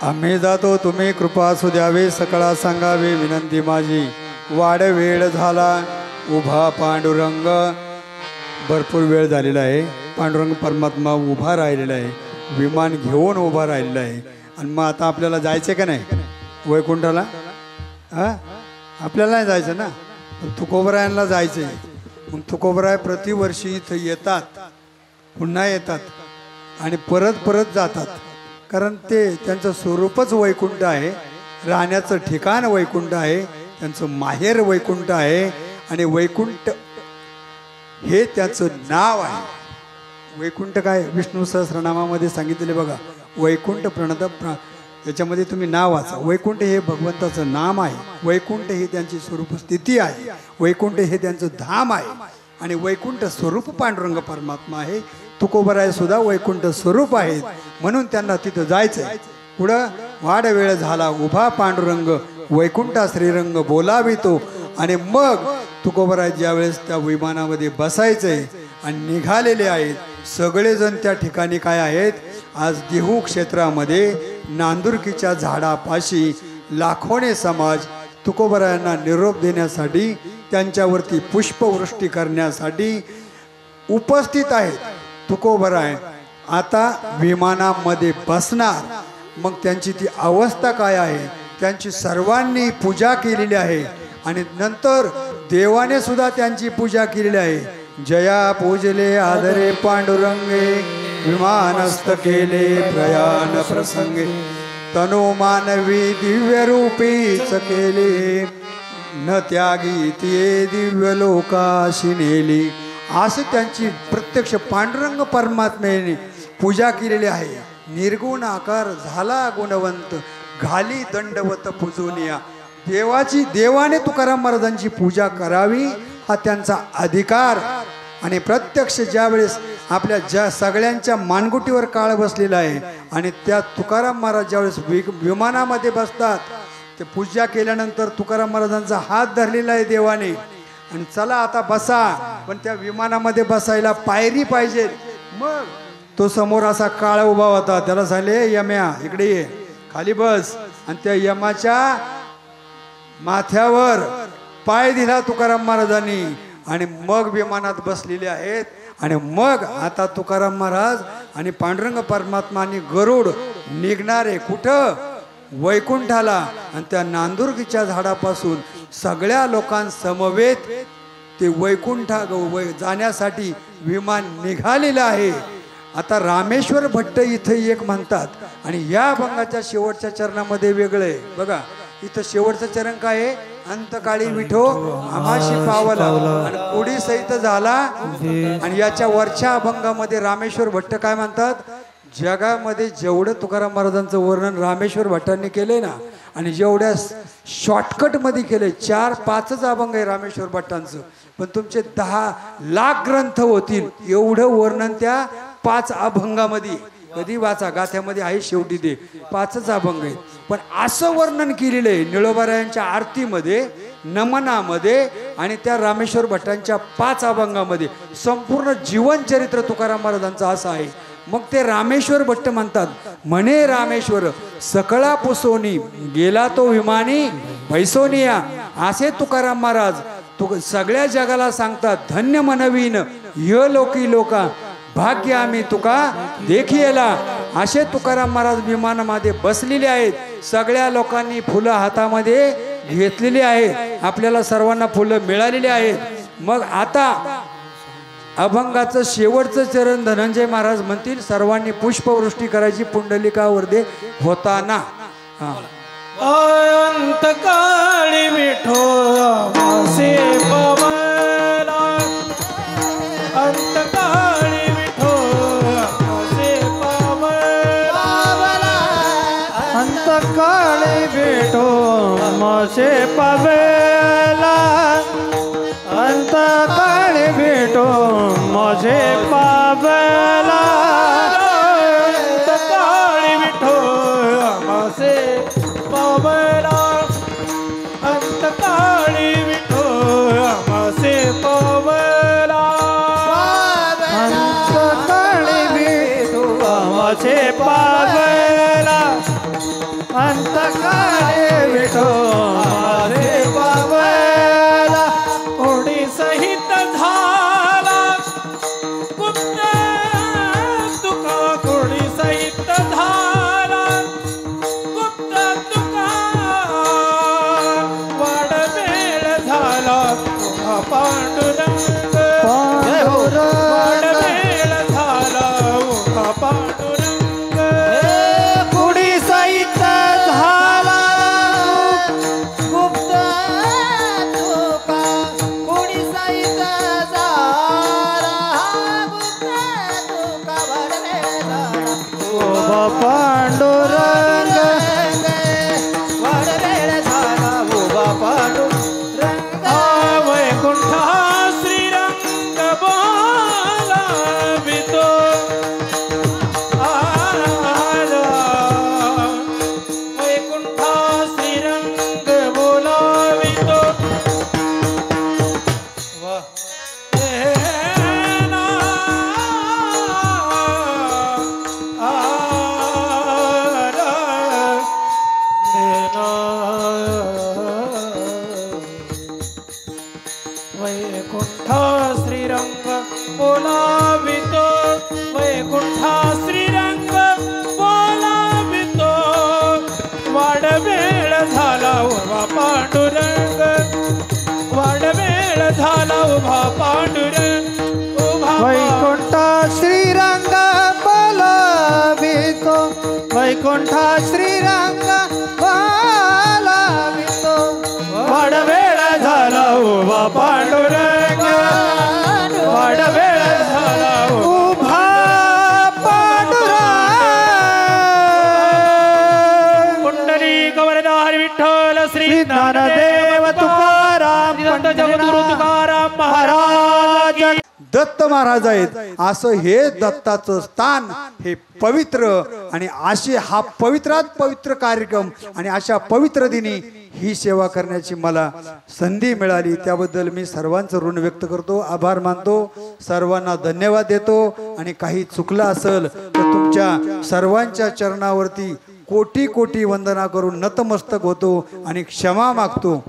आम्ही जातो तुम्ही कृपा असू द्यावी सकळा सांगावी विनंती माझी वाढ वेळ झाला उभा पांडुरंग भरपूर वेळ झालेला आहे पांडुरंग परमात्मा उभा राहिलेला आहे विमान घेऊन उभा राहिलेला आहे आणि मग आता आपल्याला जायचं का नाही वैकुंठाला आपल्याला नाही जायचं ना तुकोबरायांना जायचं आहे मग तुकोबराय प्रतिवर्षी इथं येतात पुन्हा येतात आणि परत परत जातात कारण ते त्यांचं स्वरूपच वैकुंठ आहे राहण्याचं ठिकाण वैकुंठ आहे त्यांचं माहेर वैकुंठ आहे आणि वैकुंठ हे त्याचं नाव आहे वैकुंठ काय विष्णू सहस्रनामामध्ये सांगितलेले बघा वैकुंठ प्रणत याच्यामध्ये तुम्ही नाव वाचा वैकुंठ हे भगवंताचं नाम आहे वैकुंठ ही त्यांची स्वरूप स्थिती आहे वैकुंठ हे त्यांचं धाम आहे आणि वैकुंठ स्वरूप पांडुरंग परमात्मा आहे तुकोबराय सुद्धा वैकुंठ स्वरूप आहेत म्हणून त्यांना तिथं जायचंय पुढं वाढ वेळ झाला उभा पांडुरंग वैकुंठा श्रीरंग बोलावितो आणि मग तुकोबराय ज्यावेळेस त्या विमानामध्ये बसायचंय आणि निघालेले आहेत सगळेजण त्या ठिकाणी काय आहेत आज देहू क्षेत्रामध्ये नांदुरकीच्या झाडापाशी लाखोने समाज तुकोबरायांना निरोप देण्यासाठी त्यांच्यावरती पुष्पवृष्टी करण्यासाठी उपस्थित आहेत तुकोबराय आता विमानामध्ये बसणार मग त्यांची ती अवस्था काय आहे त्यांची सर्वांनी पूजा केलेली आहे आणि नंतर देवाने सुद्धा त्यांची पूजा केलेली आहे जया पूजले आदरे पांडुरंगे विमानस्थ केले प्रयाण प्रसंगे तनो मानवी दिव्य रूपीच केले न त्यागी ते दिव्य लोकाशी नेली असे त्यांची प्रत्यक्ष पांडुरंग परमात्म्याने पूजा केलेली आहे निर्गुण आकार झाला गुणवंत घाली दंडवत पूजोनिया देवाने तुकाराम महाराजांची पूजा करावी हा त्यांचा अधिकार आणि प्रत्यक्ष ज्यावेळेस आपल्या सगळ्यांच्या मानगुटीवर काळ बसलेला आहे आणि त्या तुकाराम महाराज ज्यावेळेस विमानामध्ये बसतात ते पूजा केल्यानंतर तुकाराम महाराजांचा हात धरलेला आहे देवाने आणि चला आता बसा पण त्या विमानामध्ये बसायला पायरी पाहिजे मग तो समोर असा काळ उभा होता त्याला सांगले यम्या इकडे ये खाली बस आणि त्या यमाच्या माथ्यावर पाय दिला तुकाराम महाराजांनी आणि मग विमानात बसलेले आहेत आणि मग आता तुकाराम महाराज आणि पांडुरंग परमात्मानी गरुड निघणारे कुठं वैकुंठाला आणि त्या नांदुरकीच्या झाडापासून सगळ्या लोकांसमवेत ते वैकुंठा जाण्यासाठी विमान निघालेलं आहे आता रामेश्वर भट्ट इथे एक म्हणतात आणि या अभंगाच्या शेवटच्या चरणामध्ये वेगळं आहे बघा इथं शेवटचं चरण काय आहे अंतकाळी विठो आम्हाशी पावला आणि कोडी सहित झाला आणि याच्या वरच्या अभंगामध्ये रामेश्वर भट्ट काय म्हणतात जगामध्ये जेवढं तुकाराम महाराजांचं वर्णन रामेश्वर भट्टांनी केलंय ना आणि जेवढ्या शॉर्टकट मध्ये केले 4-5च अभंग आहे रामेश्वर भट्टांचं पण तुमचे 10 लाख ग्रंथ होतील एवढं वर्णन त्या 5 अभंगामध्ये कधी वाचा गाथ्यामध्ये आहे शेवटी ते 5च अभंग आहेत पण असं वर्णन केलेलं आहे निळोबारायांच्या आरतीमध्ये नमनामध्ये आणि त्या रामेश्वर भट्टांच्या 5 अभंगामध्ये संपूर्ण जीवनचरित्र तुकाराम महाराजांचं असं आहे मग ते रामेश्वर भट्ट म्हणतात म्हणे रामेश्वर सकळा पुसोनी गेला तो विमानी पैसोनिया असे तुकाराम महाराज सगळ्या जगाला सांगतात धन्य मनवीन य लोकी लोका भाग्य आम्ही तुका देखियेला. असे तुकाराम महाराज विमानामध्ये बसलेले आहेत. सगळ्या लोकांनी फुलं हातामध्ये घेतलेली आहेत. आपल्याला सर्वांना फुलं मिळालेली आहेत. मग आता अभंगाचं शेवटचं चरण धनंजय महाराज म्हणतील सर्वांनी पुष्पवृष्टी करायची पुंडलिकावर होताना. अंतकाळी विठो मासे पावला अंतकाळी विठो मासे पावला अंतकाळी विठो मासे पावला अंतकाळी विठो मासे पावला अंतकाळी विठो मासे पावला अंतकाळी विठो मासे पावला अंतकाळी विठो मासे पावला अंतकाळी विठो मासे पावला कोणी सहित झाला गुप्त तुका कोणी सहित झाला गुप्त तुका वाड वेळ झाला तुका पांडुरंग वाड वेळ झाला उभा पांडुरंग कोणी सहित झाला गुप्त तुका कोणी सहित झाला गुप्त तुका वाड वेळ झाला उभा पांडुरंग वाड वेळ झाला उभा पांडुरंग वैकुंठा श्रीरंग बोलावितो वैकुंठा श्रीरंग बोलावितो वा वैकुंठा श्रीरंग बोलावितो वैकुंठा श्रीरंग बोलावितो वाड वेळ झाला उभा पांडुरंग वाड वेळ झाला उभा पांडुरंग वैकुंठा श्रीरंग बोलावितो वैकुंठा श्रीरंग बोलावितो वाड वेळ झाला उभा पांडुरंग वाड वेळ झाला उभा पांडुरंग पुंडलिक वरदारी विठ्ठल श्री ज्ञानदेव तुकाराम पंडित जगद्गुरु तुकाराम महाराज दत्त महाराज आहेत. असं हे दत्ताचं स्थान हे पवित्र आणि असे हा पवित्रात पवित्र कार्यक्रम आणि अशा पवित्र दिनी ही सेवा करण्याची मला संधी मिळाली. त्याबद्दल मी सर्वांचं ऋण व्यक्त करतो, आभार मानतो, सर्वांना धन्यवाद देतो. आणि काही चुकलं असेल तर तुमच्या सर्वांच्या चरणावरती कोटी कोटी वंदना करून नतमस्तक होतो आणि क्षमा मागतो.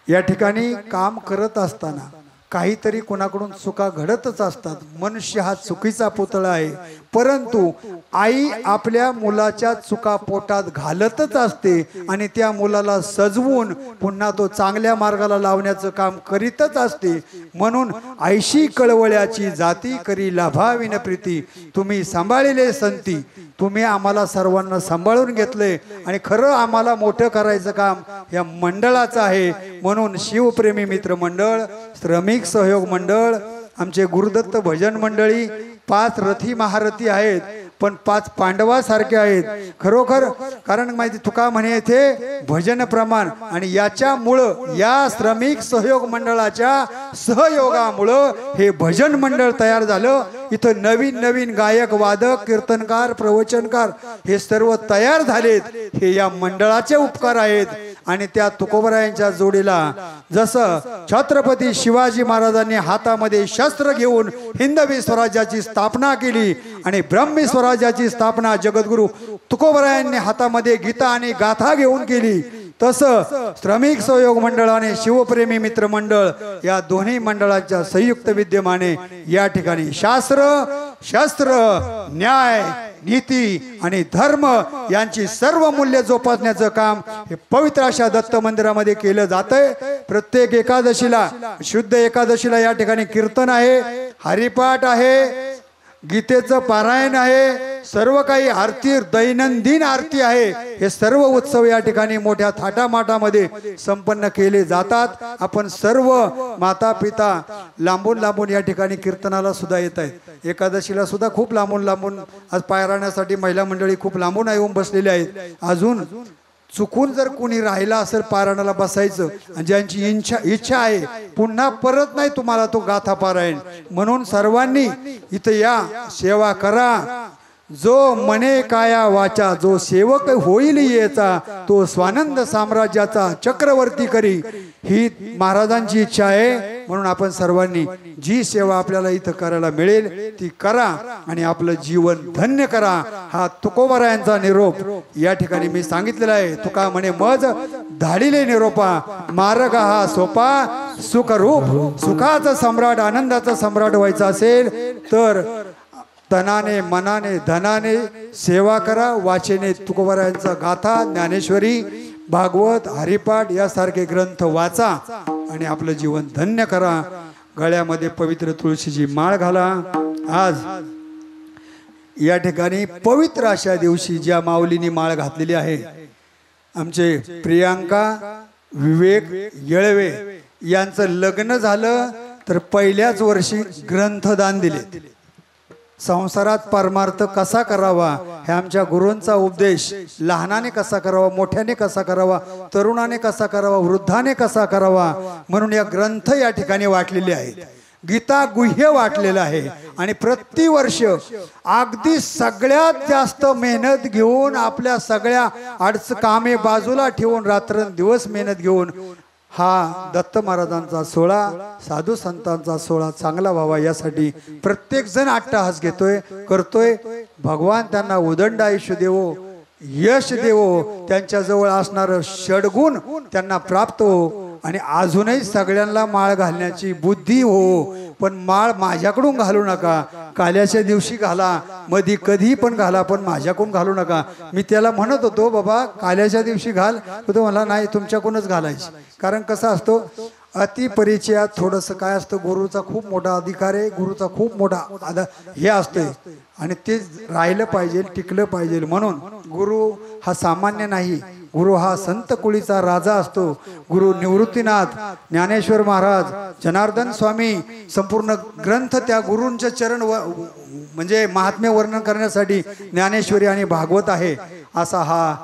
या ठिकाणी काम करत असताना काहीतरी कोणाकडून चुका घडतच असतात. मनुष्य हा चुकीचा पुतळा आहे, परंतु आई आपल्या मुलाच्या चुका पोटात घालतच असते आणि त्या मुलाला सजवून पुन्हा तो चांगल्या मार्गाला लावण्याचं काम करीतच असते. म्हणून आईशी कळवळ्याची जाती करी लाभाविन प्रीती. तुम्ही सांभाळिले संती, तुम्ही आम्हाला सर्वांना सांभाळून घेतले आणि खरं आम्हाला मोठं करायचं काम या मंडळाचं आहे. म्हणून शिवप्रेमी मित्र मंडळ, श्रमिक सहयोग मंडळ, आमचे गुरुदत्त भजन मंडळी 5 रथी महारथी आहेत, पण 5 पांडवासारखे आहेत खरोखर. कारण माहिती तुका म्हणे येथे भजन प्रमाण आणि याच्यामुळं या श्रमिक सहयोग मंडळाच्या सहयोगामुळं हे भजन मंडळ तयार झालं. इथं नवीन नवीन गायक, वादक, कीर्तनकार, प्रवचनकार हे सर्व तयार झालेत. हे या मंडळाचे उपकार आहेत. आणि त्या तुकोबरायांच्या जोडीला जसं छत्रपती शिवाजी महाराजांनी हातामध्ये शस्त्र घेऊन हिंदवी स्वराज्याची स्थापना केली आणि ब्रह्मी स्वराज्याची स्थापना जगद्गुरु तुकोबरायांनी हातामध्ये गीता आणि गाथा घेऊन केली, तसं श्रमिक सहयोग मंडळ आणि शिवप्रेमी मित्र मंडळ या दोन्ही मंडळाच्या संयुक्त विद्यमाने या ठिकाणी शास्त्र शस्त्र न्याय नीती आणि धर्म यांची सर्व मूल्य जोपासण्याचं काम हे पवित्र अशा दत्त मंदिरामध्ये केलं जातंय। प्रत्येक एकादशीला शुद्ध एकादशीला या ठिकाणी कीर्तन आहे, हरिपाठ आहे, गीतेचं पारायण आहे, सर्व काही आरती दैनंदिन आरती आहे। हे सर्व उत्सव या ठिकाणी मोठ्या थाटामाटामध्ये संपन्न केले जातात। आपण सर्व माता पिता लांबून लांबून या ठिकाणी कीर्तनाला सुद्धा येत आहेत। एकादशीला सुद्धा खूप लांबून लांबून आज पारायणासाठी महिला मंडळी खूप लांबून येऊन बसलेले आहेत। अजून चुकून जर कोणी राहिला असेल पारायणाला बसायचं आणि ज्यांची इच्छा आहे पुन्हा परत नाही तुम्हाला तो गाथा पारायण, म्हणून सर्वांनी इथं या सेवा करा। जो मने काया वाचा जो सेवक होईल येचा तो स्वानंद साम्राज्याचा चक्रवर्ती करी, ही महाराजांची इच्छा आहे। म्हणून आपण सर्वांनी जी सेवा आपल्याला इथं करायला मिळेल ती करा आणि आपलं जीवन धन्य करा। हा तुकोबारायांचा निरोप या ठिकाणी मी सांगितलेला आहे। तुका म्हणे मज धाडिले निरोपा मार्ग हा सोपा सुखरूप सुखाचा सम्राट आनंदाचा सम्राट व्हायचा असेल तर तनाने मनाने धनाने सेवा करा। वाचेने तुकोबारायांचा गाथा ज्ञानेश्वरी भागवत हरिपाठ यासारखे ग्रंथ वाचा आणि आपलं जीवन धन्य करा। गळ्यामध्ये पवित्र तुळशीची माळ घाला। आज या ठिकाणी पवित्र अशा दिवशी ज्या माऊलींनी माळ घातलेली आहे आमचे प्रियांका विवेक येळवे यांचं लग्न झालं तर पहिल्याच वर्षी ग्रंथदान दिले। संसारात परमार्थ कसा करावा हे आमच्या गुरूंचा उपदेश, लहानाने कसा करावा मोठ्याने कसा करावा तरुणाने कसा करावा वृद्धाने कसा करावा, म्हणून या ग्रंथ या ठिकाणी वाटलेले आहेत। गीता गुह्य वाटलेलं आहे आणि प्रतिवर्ष अगदी सगळ्यात जास्त मेहनत घेऊन आपल्या सगळ्या कामे बाजूला ठेवून रात्रंदिवस मेहनत घेऊन हा दत्त महाराजांचा सोहळा साधू संतांचा सोहळा चांगला व्हावा यासाठी प्रत्येक जण अट्टहास घेतोय करतोय। भगवान त्यांना उदंड आयुष्य देवो, यश देवो, त्यांच्या जवळ असणारं षडगुण त्यांना प्राप्त हो आणि अजूनही सगळ्यांना माळ घालण्याची बुद्धी हो। पण माळ माझ्याकडून घालू नका, काल्याच्या दिवशी घाला, मधी कधी पण घाला, पण माझ्याकडून घालू नका। मी त्याला म्हणत होतो बाबा काल्याच्या दिवशी घाल, तो मला नाही तुमच्याकडूनच घालायची। कारण कसं असतो अतिपरिचयात थोडंसं काय असतं, गुरुचा खूप मोठा अधिकार आहे, गुरुचा खूप मोठा हे असतंय आणि ते राहिलं पाहिजे टिकलं पाहिजे। म्हणून गुरु हा सामान्य नाही, गुरु हा संत कुळीचा राजा असतो। गुरु निवृत्तीनाथ ज्ञानेश्वर महाराज जनार्दन स्वामी संपूर्ण ग्रंथ त्या गुरूंचे चरण म्हणजे महात्म्य वर्णन करण्यासाठी ज्ञानेश्वरी आणि भागवत आहे। असा हा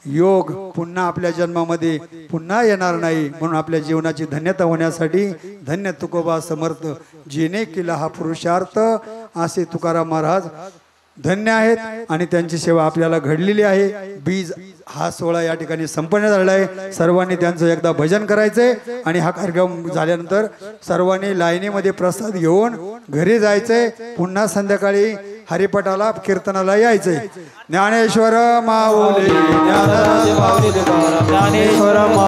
योग पुन्हा आपल्या जन्मामध्ये पुन्हा येणार नाही, म्हणून आपल्या जीवनाची धन्यता होण्यासाठी धन्य तुकोबा समर्थ जिने केला हा पुरुषार्थ असे तुकाराम महाराज धन्य आहेत आणि त्यांची सेवा आपल्याला घडलेली आहे। बीज हा सोहळा या ठिकाणी संपन्न झालेला आहे। सर्वांनी त्यांचं एकदा भजन करायचंय आणि हा कार्यक्रम झाल्यानंतर सर्वांनी लाईनीमध्ये प्रसाद घेऊन घरी जायचंय। पुन्हा संध्याकाळी हरिपाठाला कीर्तनाला यायचंय। ज्ञानेश्वर माऊली ज्ञानेश्वर